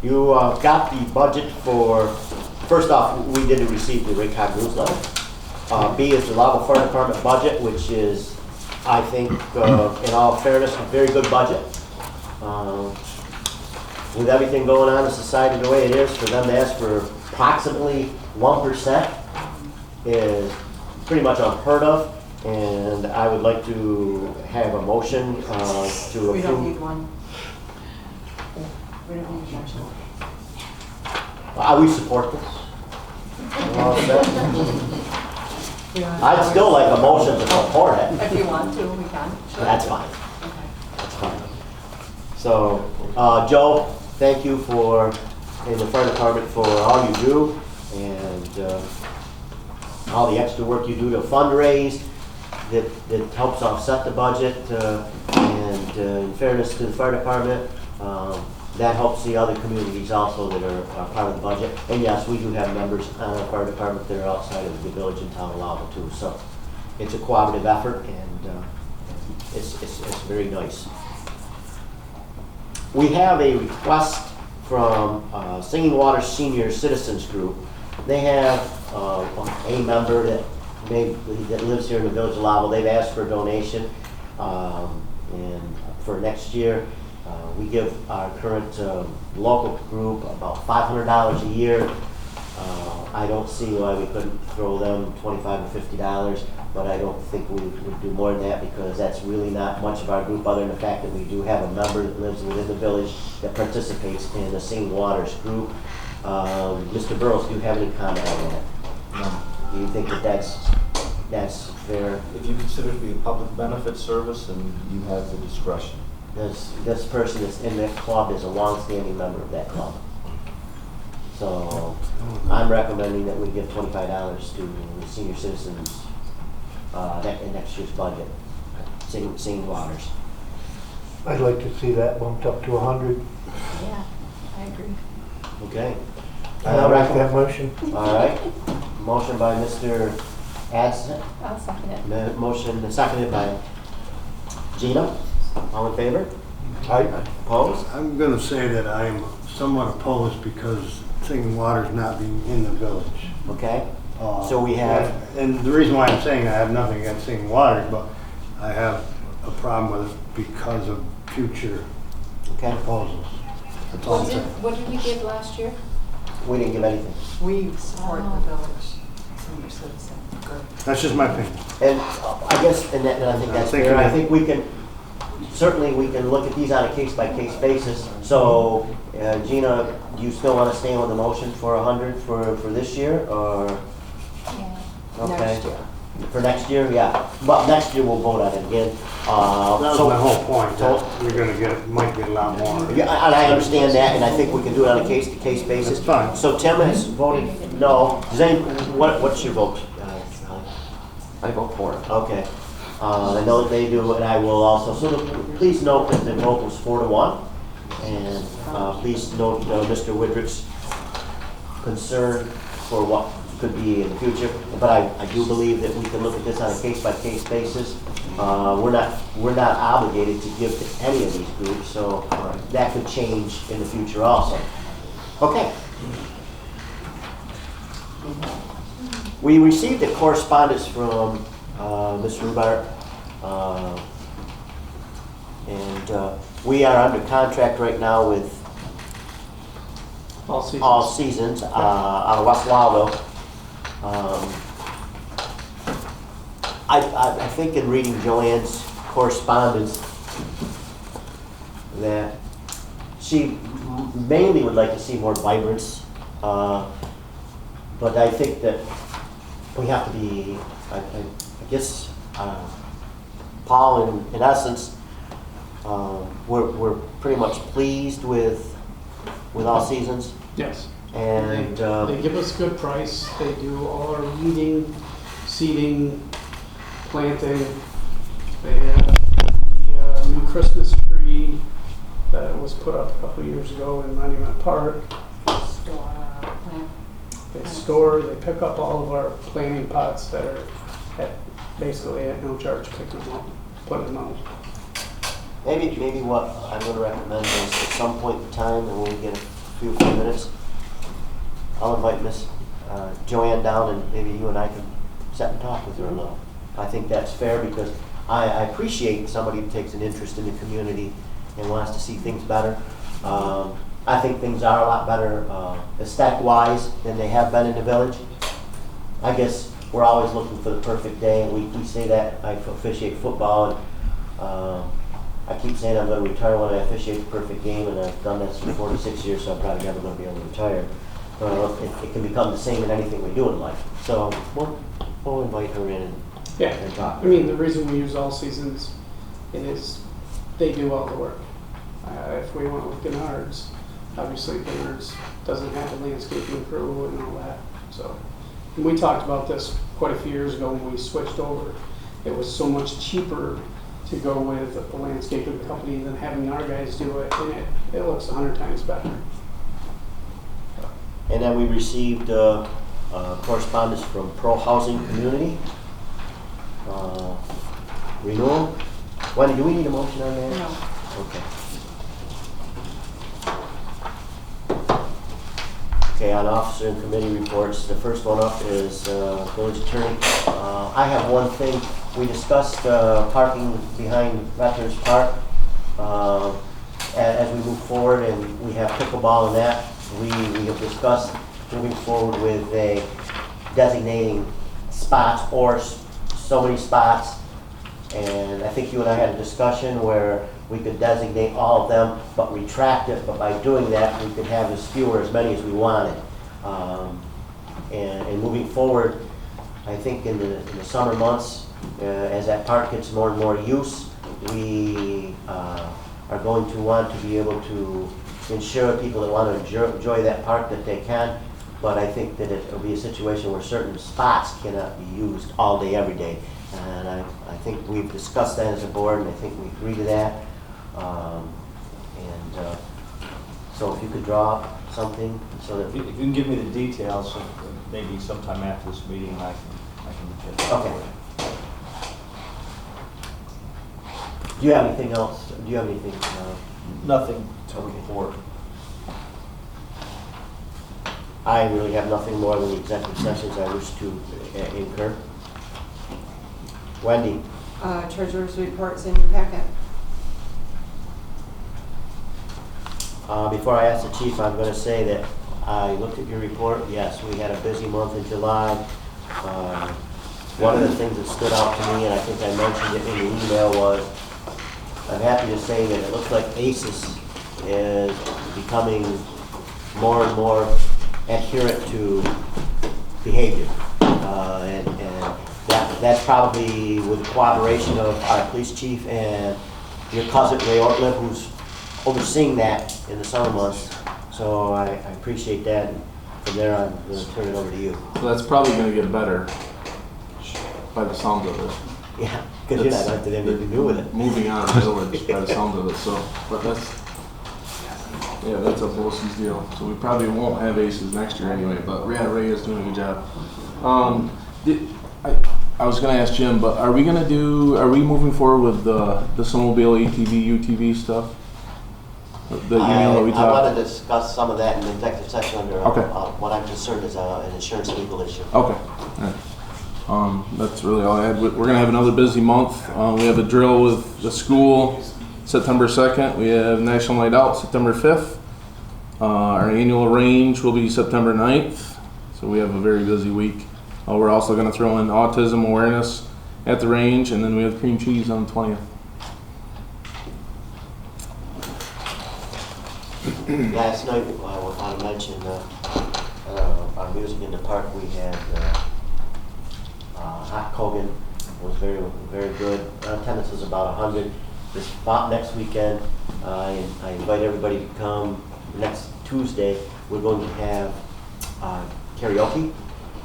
You got the budget for, first off, we did receive the RACOG newsletter. B is the Lowville Fire Department budget, which is, I think, in all fairness, a very good budget. With everything going on in society the way it is, for them to ask for approximately 1% is pretty much unheard of. And I would like to have a motion to approve. We don't need one. We don't need a motion. We support this. All set? We don't have I'd to- still like a motion to support it. If you want to, we can. Sure. That's fine. Okay. That's fine. So, Joe, thank you in the fire department for all you do and all the extra work you do to fundraise that helps offset the budget. And in fairness to the fire department, that helps the other communities also that are part of the budget. And yes, we do have members on our fire department that are outside of the village and town of Lowville too. So it's a cooperative effort and it's very nice. We have a request from Singing Water Senior Citizens Group. They have a member that lives here in the village of Lowville. They've asked for a donation, and for next year, we give our current local group about $500 a year. I don't see why we couldn't throw them $25 or $50, but I don't think we would do more than that because that's really not much of our group other than the fact that we do have a member that lives within the village that participates in the Singing Waters group. Mr. Burrows, do you have any comment on that? No. Do you think that that's fair? If you consider it to be a public benefit service, then you have the discretion. this person that's in that club is a longstanding member of that club. So I'm recommending that we give $25 to the senior citizens in next year's budget, singing waters. I'd like to see that bumped up to 100. Yeah, I agree. Okay. I'll make that motion. All right. Motion by Mr. Adson. I'll second it. Motion seconded by Gina. All in favor? Opposed? I'm going to say that I'm somewhat opposed because Singing Water's not being in the village. Okay. So we have, And the reason why I'm saying I have nothing against Singing Waters, but I have a problem with it because of future okay, proposals. That's all I'm saying. What did we give last year? we didn't give anything. We support the village senior citizen group. That's just my opinion. And I guess, and I think that's fair. I think we can, certainly we can look at these on a case-by-case basis. So, Gina, do you still want to stay on the motion for 100 for this year, or? Yeah. Okay. Next year. For next year, yeah. But next year we'll vote on it again. That was So- my whole point, that you're going to might get a lot more. Yeah, and I understand that, and I think we can do it on a case-to-case basis. That's fine. So Tim has voted no. Does any, what's your vote? I vote for it. Okay. I know that they do, and I will also. So please note that the vote was 4-1. And please note Mr. Widrick's concern for what could be in the future. But I do believe that we can look at this on a case-by-case basis. We're not obligated to give to any of these groups, so that could change in the future also. Okay. We received a correspondence from Ms. Rubart, and we are under contract right now with All seasons. Seasons out of West Lowville. I think in reading Joanne's correspondence that she mainly would like to see more vibrance, but I think that we have to be, I guess, Paul, in essence, we're pretty much pleased with All Seasons. Yes. And They give us a good price. They do all our weeding, seeding, planting. They have the new Christmas tree that was put up a couple years ago in Monument Park. They store, they pick up all of our planting pots that are basically at no charge, picking them up, putting them out. maybe what I'm going to recommend is at some point in time, and when we get a few minutes, I'll invite Miss Joanne down, and maybe you and I can sit and talk with her a little. I think that's fair because I appreciate somebody who takes an interest in the community and wants to see things better. I think things are a lot better aesthetic-wise than they have been in the village. I guess we're always looking for the perfect day, and we say that. I officiate football, and I keep saying I'm going to retire when I officiate the perfect game, and I've done this for 46 years, so I'm probably never going to be able to retire. It can become the same in anything we do in life. So we'll invite her in and talk. I mean, the reason we use All Seasons is they do all the work. If we went with Gennard's, obviously Gennard's doesn't have a landscaping crew and all that. So and we talked about this quite a few years ago when we switched over. It was so much cheaper to go with a landscaping company than having our guys do it, and it looks 100 times better. And then we received correspondence from Pro Housing Community. Renewal. Wendy, do we need a motion on that? No. Okay. Okay, on officer and committee reports, the first one up is village attorney. I have one thing. We discussed parking behind Veterans Park. As we move forward and we have pickleball and that, we have discussed moving forward with a designating spots or so many spots. And I think you and I had a discussion where we could designate all of them, but retract it. But by doing that, we could have as few or as many as we wanted. And moving forward, I think in the summer months, as that park gets more and more use, we are going to want to be able to ensure people that want to enjoy that park that they can. But I think that it will be a situation where certain spots cannot be used all day, every day. And I think we've discussed that as a board, and I think we agree to that. So if you could draw something so that. If you can give me the details, so maybe sometime after this meeting, I can get that. Okay. Do you have anything else? Do you have anything? Nothing to report. I really have nothing more than the executive sessions I wish to incur. Wendy? Treasurer's report's in your packet. Before I ask the chief, I'm going to say that I looked at your report. Yes, we had a busy month in July. One of the things that stood out to me, and I think I mentioned it in the email, was I'm happy to say that it looks like ACES is becoming more and more adherent to behavior. And that's probably with the cooperation of our police chief and your cousin Ray Ortliff, who's overseeing that in the summer months. So I appreciate that. And from there, I'm going to turn it over to you. So that's probably going to get better by the sound of it. Yeah, because you're not going to have to do anything to do with it. Moving on to village by the sound of it. So, but that's a BOCES deal. So we probably won't have ACES next year anyway. But Ray is doing a good job. I was going to ask Jim, but are we moving forward with the snowmobile ATV, UTV stuff? The email that we I talked. want to discuss some of that in the executive session under Okay. What I'm concerned is an insurance legal issue. Okay. All right. That's really all I had. We're going to have another busy month. We have a drill with the school September 2nd. We have National Night Out September 5th. Our annual range will be September 9th. So we have a very busy week. We're also going to throw in autism awareness at the range, and then we have cream cheese on the 20th. Last night, I mentioned our music in the park. We had Hot Kogan. It was very, very good. Attendance was about 100. Next weekend, I invite everybody to come. Next Tuesday, we're going to have karaoke,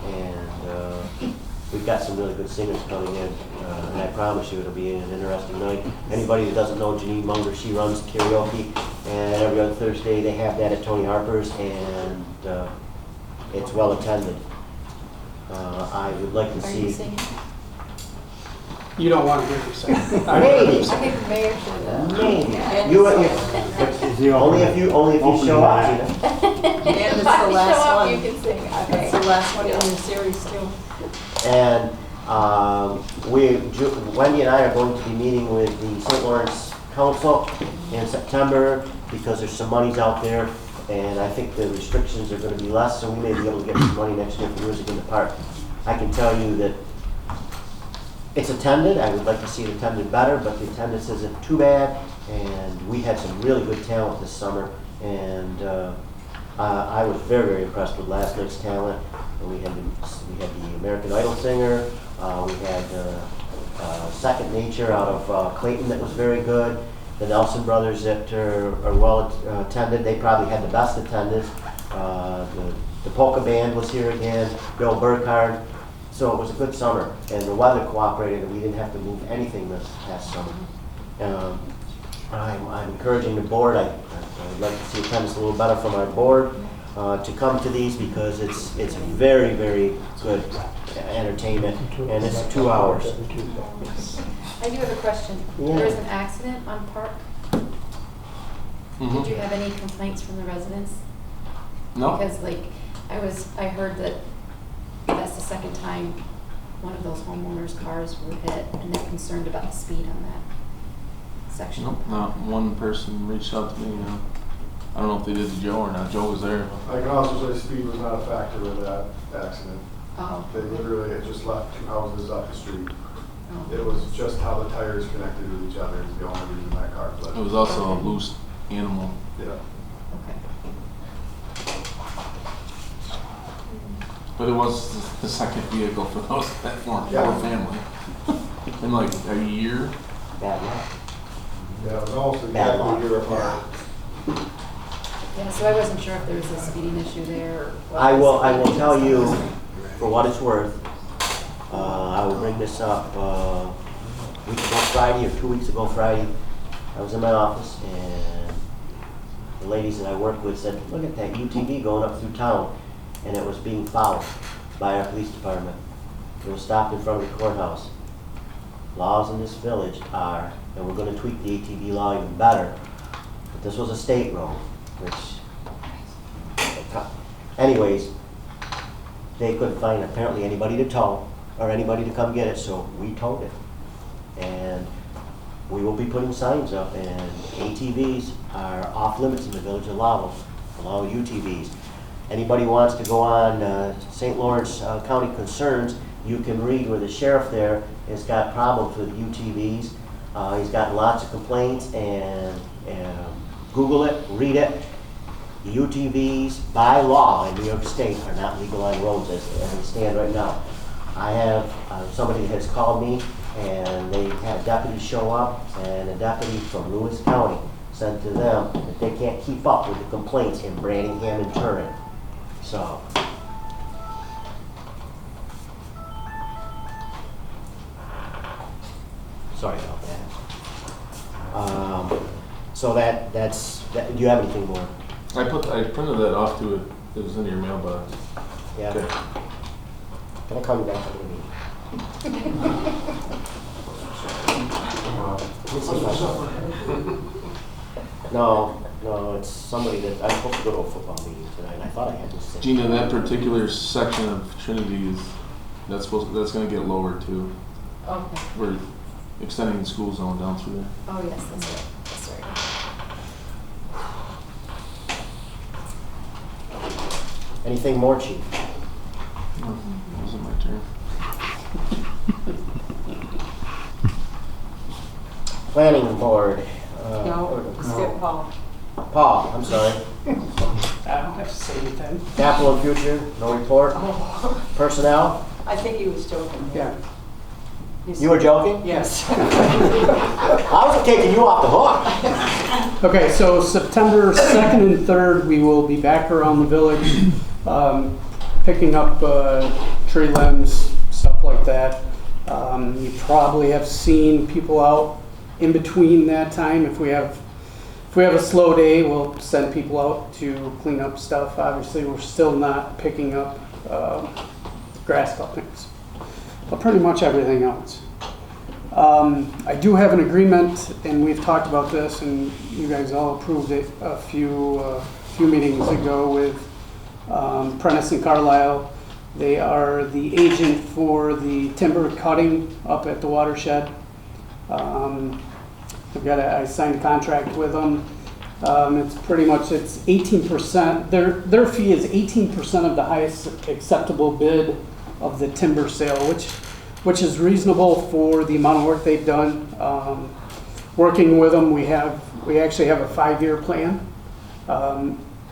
and we've got some really good singers coming in, and I promise you it'll be an interesting night. Anybody that doesn't know Janine Munger, she runs karaoke, and every other Thursday they have that at Tony Harper's, and it's well attended. I would like to Are see. you singing? You don't want to hear me sing. Maybe. I think the mayor should. Maybe. Yeah. Only if you show up, Gina. And it's If the I last show up, one. you can sing. Okay. It's the last one in the series too. And Wendy and I are going to be meeting with the St. Lawrence Council in September because there's some monies out there, and I think the restrictions are going to be less, so we may be able to get some money next year for music in the park. I can tell you that it's attended. I would like to see it attended better, but the attendance isn't too bad, and we had some really good talent this summer, and I was very, very impressed with last night's talent. We had the American Idol singer. We had Second Nature out of Clayton that was very good. The Nelson brothers that are well attended. They probably had the best attendance. The polka band was here again. Bill Burkhardt. So it was a good summer, and the weather cooperated, and we didn't have to move anything this past summer. I'm encouraging the board. I'd like to see attendance a little better from our board to come to these because it's very, very good entertainment, and it's 2 hours. I do have a question. Yeah. There was an accident on Park. Mhm. Did you have any complaints from the residents? No. Because I heard that that's the second time one of those homeowners' cars were hit, and they're concerned about the speed on that section. Nope, not one person reached out to me. I don't know if they did to Joe or not. Joe was there. I can also say speed was not a factor with that accident. Oh. They literally had just left 2 houses up the street. Oh. It was just how the tires connected with each other is the only reason that car flipped. It was also a loose animal. Yeah. Okay. But it was the second vehicle for those that formed Yeah. our family in like a year. Bad luck. Yeah, it was almost Bad luck. exactly a year apart. Yeah, so I wasn't sure if there was a speeding issue there or what. I will tell you, for what it's worth, I will bring this up, a week ago Friday or 2 weeks ago Friday. I was in my office and the ladies that I work with said, look at that UTV going up through town. And it was being followed by our police department. It was stopped in front of the courthouse. Laws in this village are, and we're gonna tweak the ATV law even better, but this was a state road, which, anyways, they couldn't find apparently anybody to tow or anybody to come get it, so we towed it. And we will be putting signs up, and ATVs are off limits in the village of Lowville, along with UTVs. Anybody wants to go on St. Lawrence County Concerns, you can read where the sheriff there has got problems with UTVs. He's gotten lots of complaints, and Google it, read it. UTVs, by law in New York State, are not legal on roads as they stand right now. I have, somebody has called me, and they had deputies show up, and a deputy from Lewis County said to them that they can't keep up with the complaints in Branningham and Turin. So, sorry about that. So that's, do you have anything more? I printed that off to it. It was in your mailbox. Yeah. Okay. Can I call you back after the meeting? No, it's somebody that, I'm supposed to go to a football meeting tonight, and I thought I had to sit. Gina, that particular section of Trinity is, that's gonna get lower too. Okay. We're extending the school zone down through there. Oh, yes, that's right. That's right. Anything more, Chief? No, it wasn't my turn. Planning board. No, skip Paul. Paul, I'm sorry. I don't have to say anything. Capital and future, no report. Personnel, I think he was joking. Yeah. you were joking? Yes. I wasn't taking you off the hook. Okay, so September 2nd and 3rd, we will be back around the village, picking up tree limbs, stuff like that. You probably have seen people out in between that time. If we have a slow day, we'll send people out to clean up stuff. Obviously, we're still not picking up grass clippings, but pretty much everything else. I do have an agreement, and we've talked about this, and you guys all approved it a few meetings ago with Prentice and Carlisle. They are the agent for the timber cutting up at the watershed. I signed a contract with them. It's pretty much, it's 18%. Their fee is 18% of the highest acceptable bid of the timber sale, which is reasonable for the amount of work they've done. Working with them, we actually have a 5-year plan.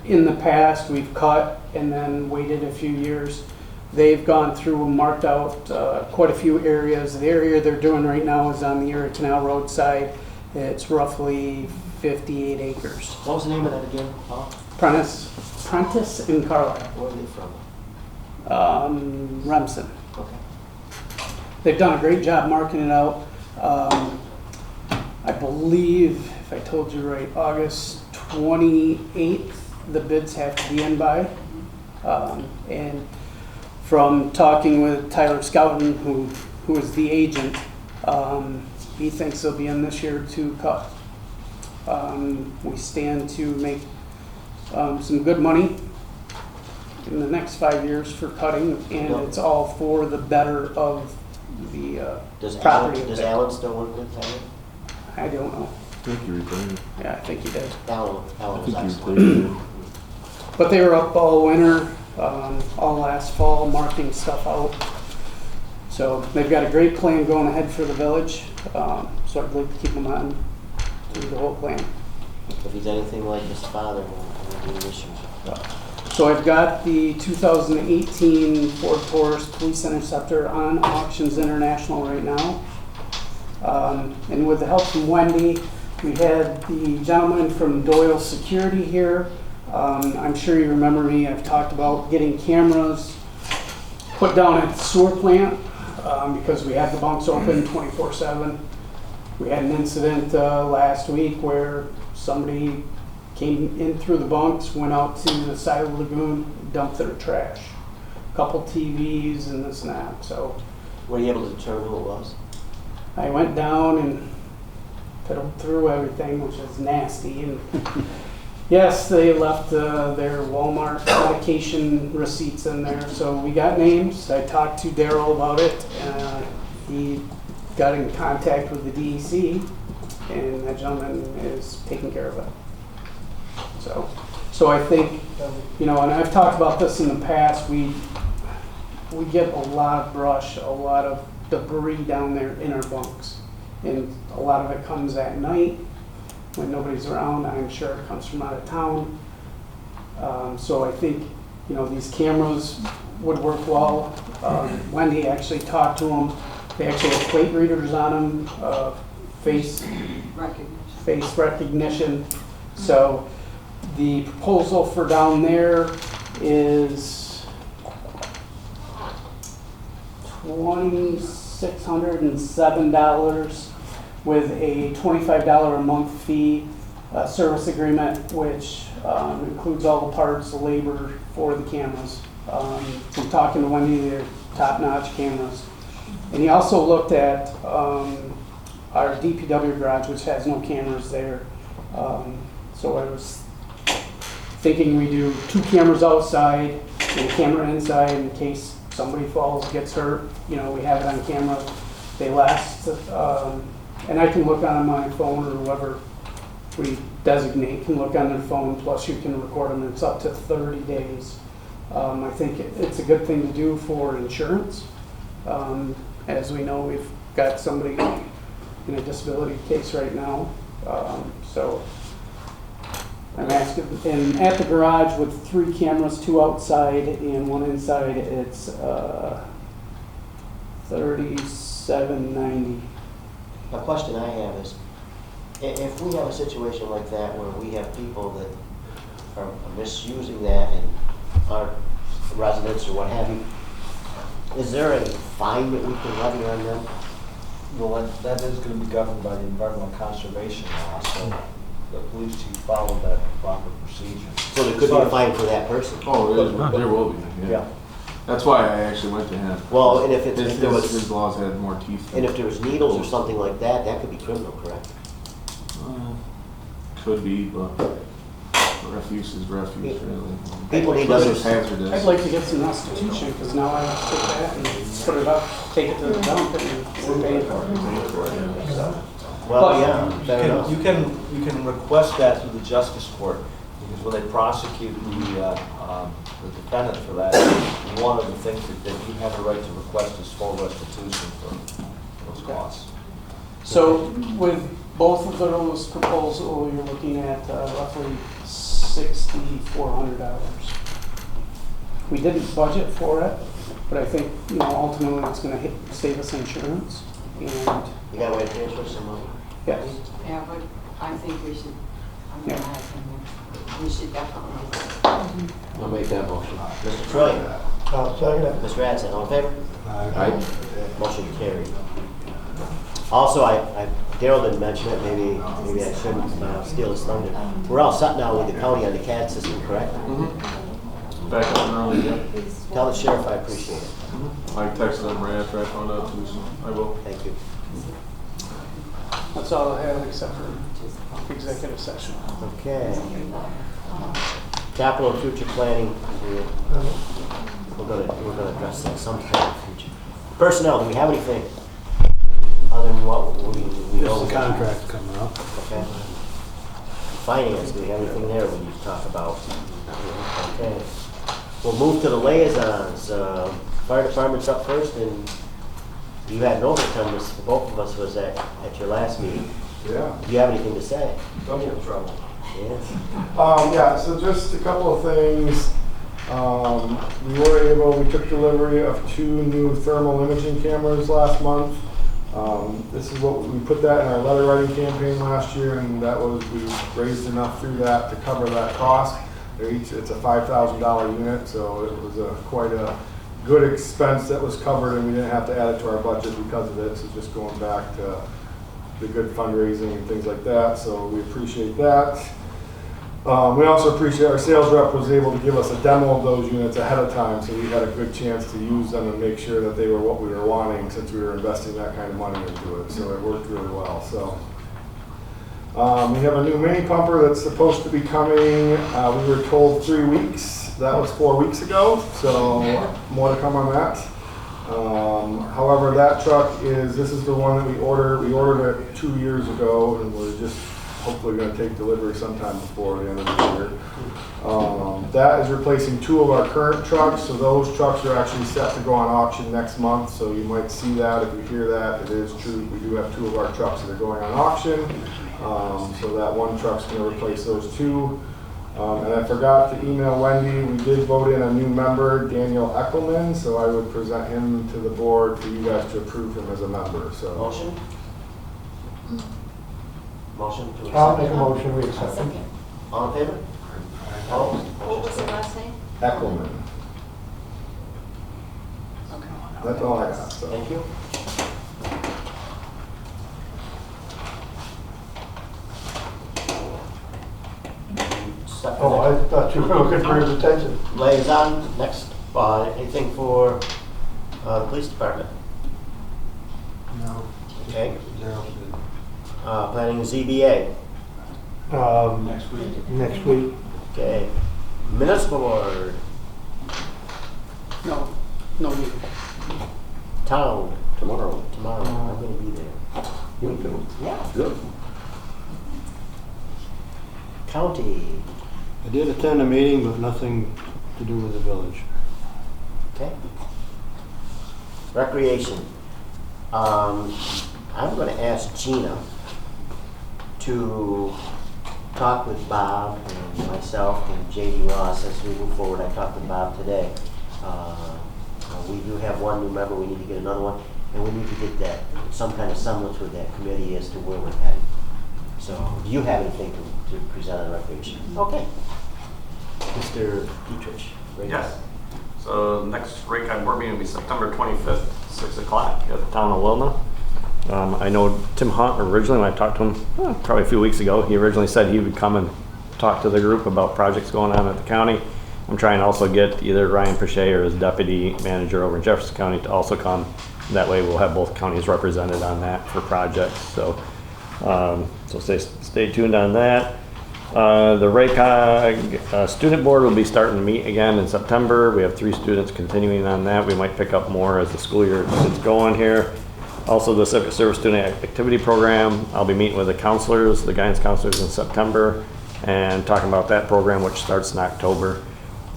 In the past, we've cut and then waited a few years. They've gone through and marked out quite a few areas. The area they're doing right now is on the Erie Canal Road side. It's roughly 58 acres. What was the name of that again, Paul? Prentice and Carlisle. Where are they from? Remsen. Okay. They've done a great job marking it out. I believe, if I told you right, August 28th, the bids have to be in by. And from talking with Tyler Scouten, who is the agent, he thinks they'll be in this year to cut. We stand to make some good money in the next 5 years for cutting, and it's all for the better of the property. Does Alan still work with Tyler? I don't know. I think you retired. Yeah, I think he did. Alan I was think you excellent. retired. But they were up all winter, all last fall, marking stuff out. So they've got a great plan going ahead for the village. So I'd like to keep them on through the whole plan. If he's anything like his father, we'll do issues. So I've got the 2018 Ford Taurus Police Interceptor on Auctions International right now. And with the help from Wendy, We had the gentleman from Doyle Security here. I'm sure you remember me, I've talked about getting cameras put down at the sewer plant because we have the bunks open 24/7. We had an incident last week where somebody came in through the bunks, went out to the side of the lagoon, dumped their trash. Couple TVs and this and that, so Were you able to determine who it was? I went down and fiddled through everything, which is nasty. And yes, they left their Walmart medication receipts in there, so we got names. I talked to Daryl about it. He got in contact with the DEC, and that gentleman is taking care of it. So I think, and I've talked about this in the past, we get a lot of brush, a lot of debris down there in our bunks. And a lot of it comes at night when nobody's around. I'm sure it comes from out of town. So I think, these cameras would work well. Wendy actually talked to them. They actually have plate readers on them, face recognition. So the proposal for down there is $2,607 with a $25 a month fee service agreement, which includes all the parts, the labor for the cameras. From talking to Wendy, they're top-notch cameras. And he also looked at our DPW garage, which has no cameras there. So I was thinking we do 2 cameras outside and a camera inside in case somebody falls, gets hurt. We have it on camera. They last, and I can look on my phone, or whoever we designate can look on their phone, plus you can record them. It's up to 30 days. I think it's a good thing to do for insurance. As we know, we've got somebody in a disability case right now. So I'm asking, and at the garage with 3 cameras, 2 outside and 1 inside, it's $37.90. The question I have is, if we have a situation like that where we have people that are misusing that and our residents or what have you, is there a fine that we can levy on them? Well, that is going to be governed by the environmental conservation law, so the police chief followed that proper procedure. So there could be a fine for that person? Oh, there will be, yeah. That's why I actually went to him. Well, and if his laws had more teeth. And if there was needles or something like that, that could be criminal, correct? Could be, but refuse is refuse, really. People need to understand. I'd like to get some restitution, because now I have to take that and put it up, take it to the dump, and we're paying for it. Well, yeah, fair enough. You can request that through the justice court, because when they prosecute the defendant for that, one of the things that you have a right to request is full restitution for those costs. So with both of those proposals, you're looking at roughly $6,400. We didn't budget for it, but I think, ultimately it's going to save us insurance. And You got a way to transfer some money? yes. Yeah, but I think we should, we should definitely. I'll make that motion. Mr. Troy? I'll second it. Mr. Radson, all in favor? Aye. Motion carried. Also, Daryl didn't mention it, maybe I shouldn't steal his thunder. We're all set now with the county on the CAD system, correct? Back up and early, yeah. Tell the sheriff I appreciate it. I texted him right after I found out too, so I will. Thank you. That's all I have except for executive session. Okay. Capital and future planning, we're gonna address that sometime in the future. Personnel, do we have anything other than what we know? Just the contract coming up. Okay. Finance, do we have anything there we need to talk about? Okay. We'll move to the liaisons. Fire department's up first, and you had an overcome, this, both of us was at your last meeting. Yeah. Do you have anything to say? Double trouble. Yes. Yeah, so just a couple of things. We took delivery of 2 new thermal imaging cameras last month. This is what, we put that in our letter writing campaign last year, and that was, we raised enough through that to cover that cost. It's a $5,000 unit, so it was quite a good expense that was covered, and we didn't have to add it to our budget because of it. So just going back to the good fundraising and things like that, so we appreciate that. We also appreciate our sales rep was able to give us a demo of those units ahead of time, so we had a good chance to use them and make sure that they were what we were wanting, since we were investing that kind of money into it. So it worked really well. So we have a new mini pumper that's supposed to be coming. We were told 3 weeks. That was 4 weeks ago. So more to come on that. However, that truck this is the one that we ordered. We ordered it 2 years ago, and we're just hopefully going to take delivery sometime before the end of the year. That is replacing 2 of our current trucks, so those trucks are actually set to go on auction next month, so you might see that. If you hear that, it is true. We do have 2 of our trucks that are going on auction, so that one truck's going to replace those 2. And I forgot to email Wendy, we did vote in a new member, Daniel Eckelman, so I would present him to the board for you guys to approve him as a member. So. Motion? Motion to accept? I'll make a motion, we I'll accept it. second. All in favor? Opposed? What was the last name? Eckelman. Okay. That's all I got. So. Thank you. Oh, I thought you were looking for his attention. Liaison, next, anything for the police department? No. Okay. Zero. Planning ZBA. Next week. Next week. Okay. Municipal board. No meeting. Town, tomorrow, I'm gonna be there. You too. Yeah. Good. County. I did attend a meeting, but nothing to do with the village. Okay. Recreation. I'm gonna ask Gina to talk with Bob and myself and JD Ross as we move forward. I talked with Bob today. We do have one new member, we need to get another one, and we need to get that, some kind of semblance with that committee as to where we're heading. So, do you have anything to present on recreation? Okay. Mr. Dietrich. right? Yes. So next RACOG board meeting will be September 25th, 6 o'clock at the town of Wilna. I know Tim Hunt originally, when I talked to him probably a few weeks ago, he originally said he would come and talk to the group about projects going on at the county. I'm trying to also get either Ryan Pichet or his deputy manager over in Jefferson County to also come. That way we'll have both counties represented on that for projects. So, stay tuned on that. The RACOG student board will be starting to meet again in September. We have 3 students continuing on that. We might pick up more as the school year gets going here. Also, the Civic Service Student Activity Program, I'll be meeting with the counselors, the guidance counselors in September, and talking about that program, which starts in October.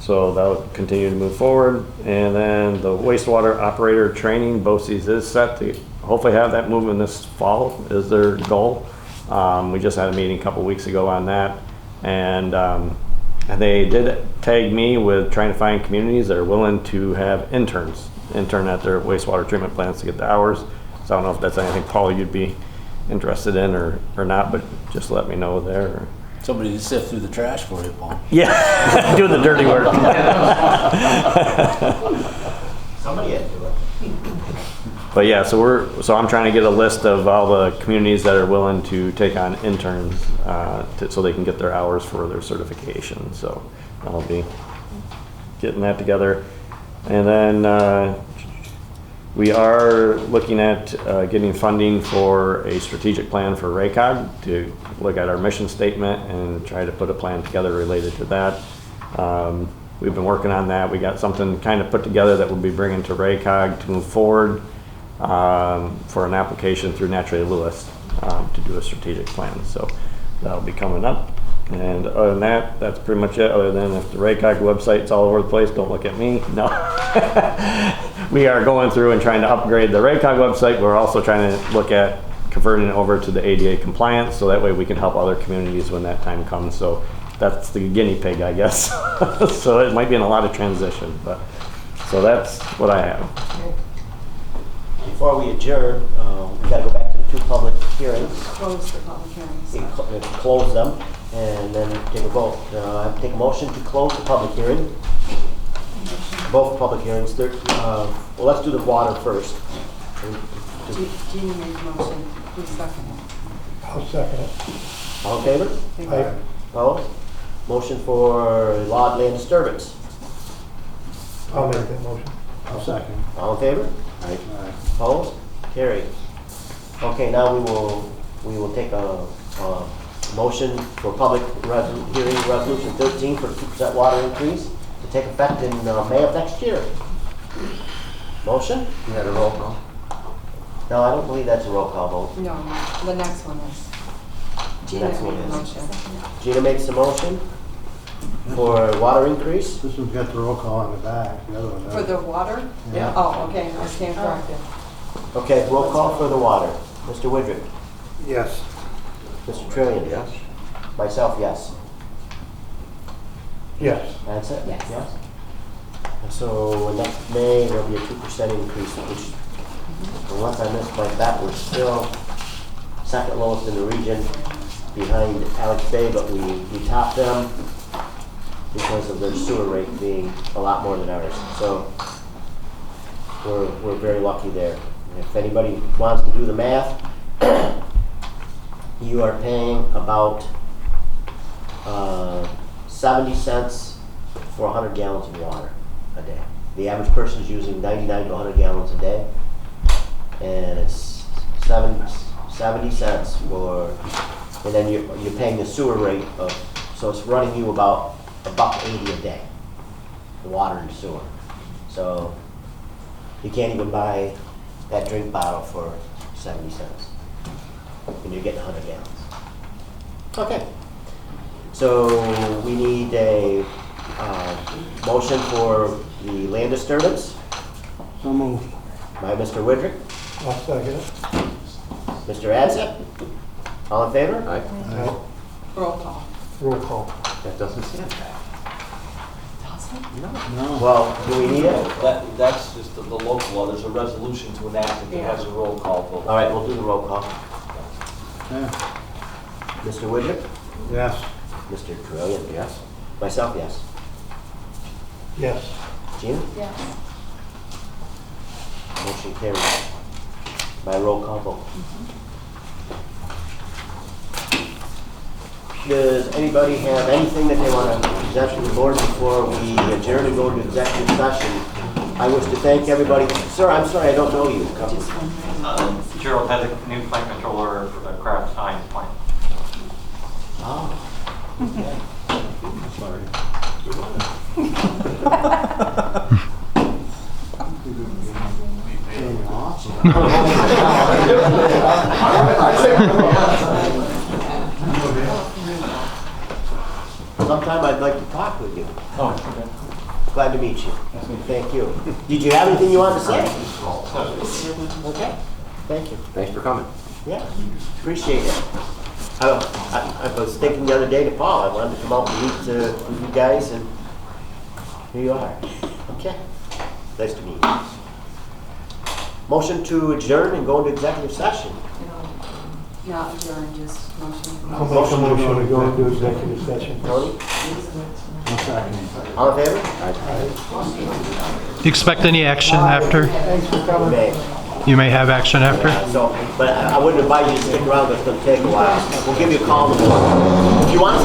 So that'll continue to move forward. And then the wastewater operator training, BOCES is set to hopefully have that moving this fall is their goal. We just had a meeting a couple weeks ago on that. And they did tag me with trying to find communities that are willing to have interns intern at their wastewater treatment plants to get the hours. So I don't know if that's anything, Paul, you'd be interested in or not, but just let me know there. Somebody to sift through the trash for you, Paul. Yeah, do the dirty work. Somebody had to do it. But yeah, so I'm trying to get a list of all the communities that are willing to take on interns so they can get their hours for their certification. So I'll be getting that together. And then we are looking at getting funding for a strategic plan for RACOG to look at our mission statement and try to put a plan together related to that. We've been working on that. We got something kind of put together that we'll be bringing to RACOG to move forward for an application through Naturally Lewis to do a strategic plan. So that'll be coming up. And other than that, that's pretty much it. Other than if the RACOG website's all over the place, don't look at me. No. We are going through and trying to upgrade the RACOG website. We're also trying to look at converting it over to the ADA compliance, so that way we can help other communities when that time comes. So that's the guinea pig, I guess. So it might be in a lot of transition, but so that's what I have. before we adjourn, we gotta go back to the 2 public hearings. Close the public hearings. Close them, and then take a vote. I have to take a motion to close the public hearing. Both public hearings. Well, let's do the water first. Jeannie made the motion, who's second it? I'll second it. All in favor? Aye. Opposed? Motion for lot land disturbance. I'll make that motion. I'll second. All in favor? Aye. Opposed? Carried. Okay, now we will take a motion for public hearing resolution 13 for 2% water increase to take effect in May of next year. Motion? You had a roll call? No, I don't believe that's a roll call vote. No, the next one is. Gina next made one the is. motion. Gina makes the motion for water increase. This one's got the roll call on the back, the other one For doesn't. the water? Yeah. Oh, okay, I stand corrected. Okay, roll call for the water. Mr. Widrick? Yes. Mr. Trillian? Yes. Myself, yes. Yes. That's it? Yes. And so next May, there'll be a 2% increase, which, unless I missed my bet, we're still second lowest in the region behind Alex Bay, but we topped them because of their sewer rate being a lot more than ours. So we're very lucky there. If anybody wants to do the math, you are paying about 70 cents for 100 gallons of water a day. The average person is using 99 to 100 gallons a day, and it's 70 cents for, and then you're paying the sewer rate of, so it's running you about $1.80 a day, the water and sewer. So you can't even buy that drink bottle for 70 cents, and you're getting 100 gallons. Okay. So we need a motion for the land disturbance So moved. by Mr. Widrick. I'll second it. Mr. Adsett? All in favor? Aye. Aye. Roll call. Roll call. That doesn't sound No. Well, do we need it? That's just the local law. There's a resolution to enact it that has a roll call vote. All right, we'll do the roll call. Yeah. Mr. Widrick? Yes. Mr. Trillian, yes. Myself, yes. Yes. Gina? Yes. Motion carries by roll call vote. Does anybody have anything that they want to present to the board before we adjourn and go to executive session? I wish to thank everybody. Sir, I'm sorry, I don't know you. Just one. Gerald had a new plant controller for the Kraft Heinz plant. Oh. Okay. Sorry. Sometime I'd like to talk with you. Oh, okay. Glad to meet you. Thank you. Did you have anything you wanted to say? Okay. Thank you. Thanks for coming. Yeah, appreciate it. I was thinking the other day to Paul, I wanted to come out and meet with you guys, and here you are. Okay. Nice to meet you. Motion to adjourn and go into executive session. Not adjourn, just motion. I'll make a motion to go into executive session. Tony? I'll second. All in favor? Do you expect any action after? Thanks for coming. May. You may have action after? So, but I wouldn't advise you to stick around, it's gonna take a while. We'll give you a call in the morning. If you want to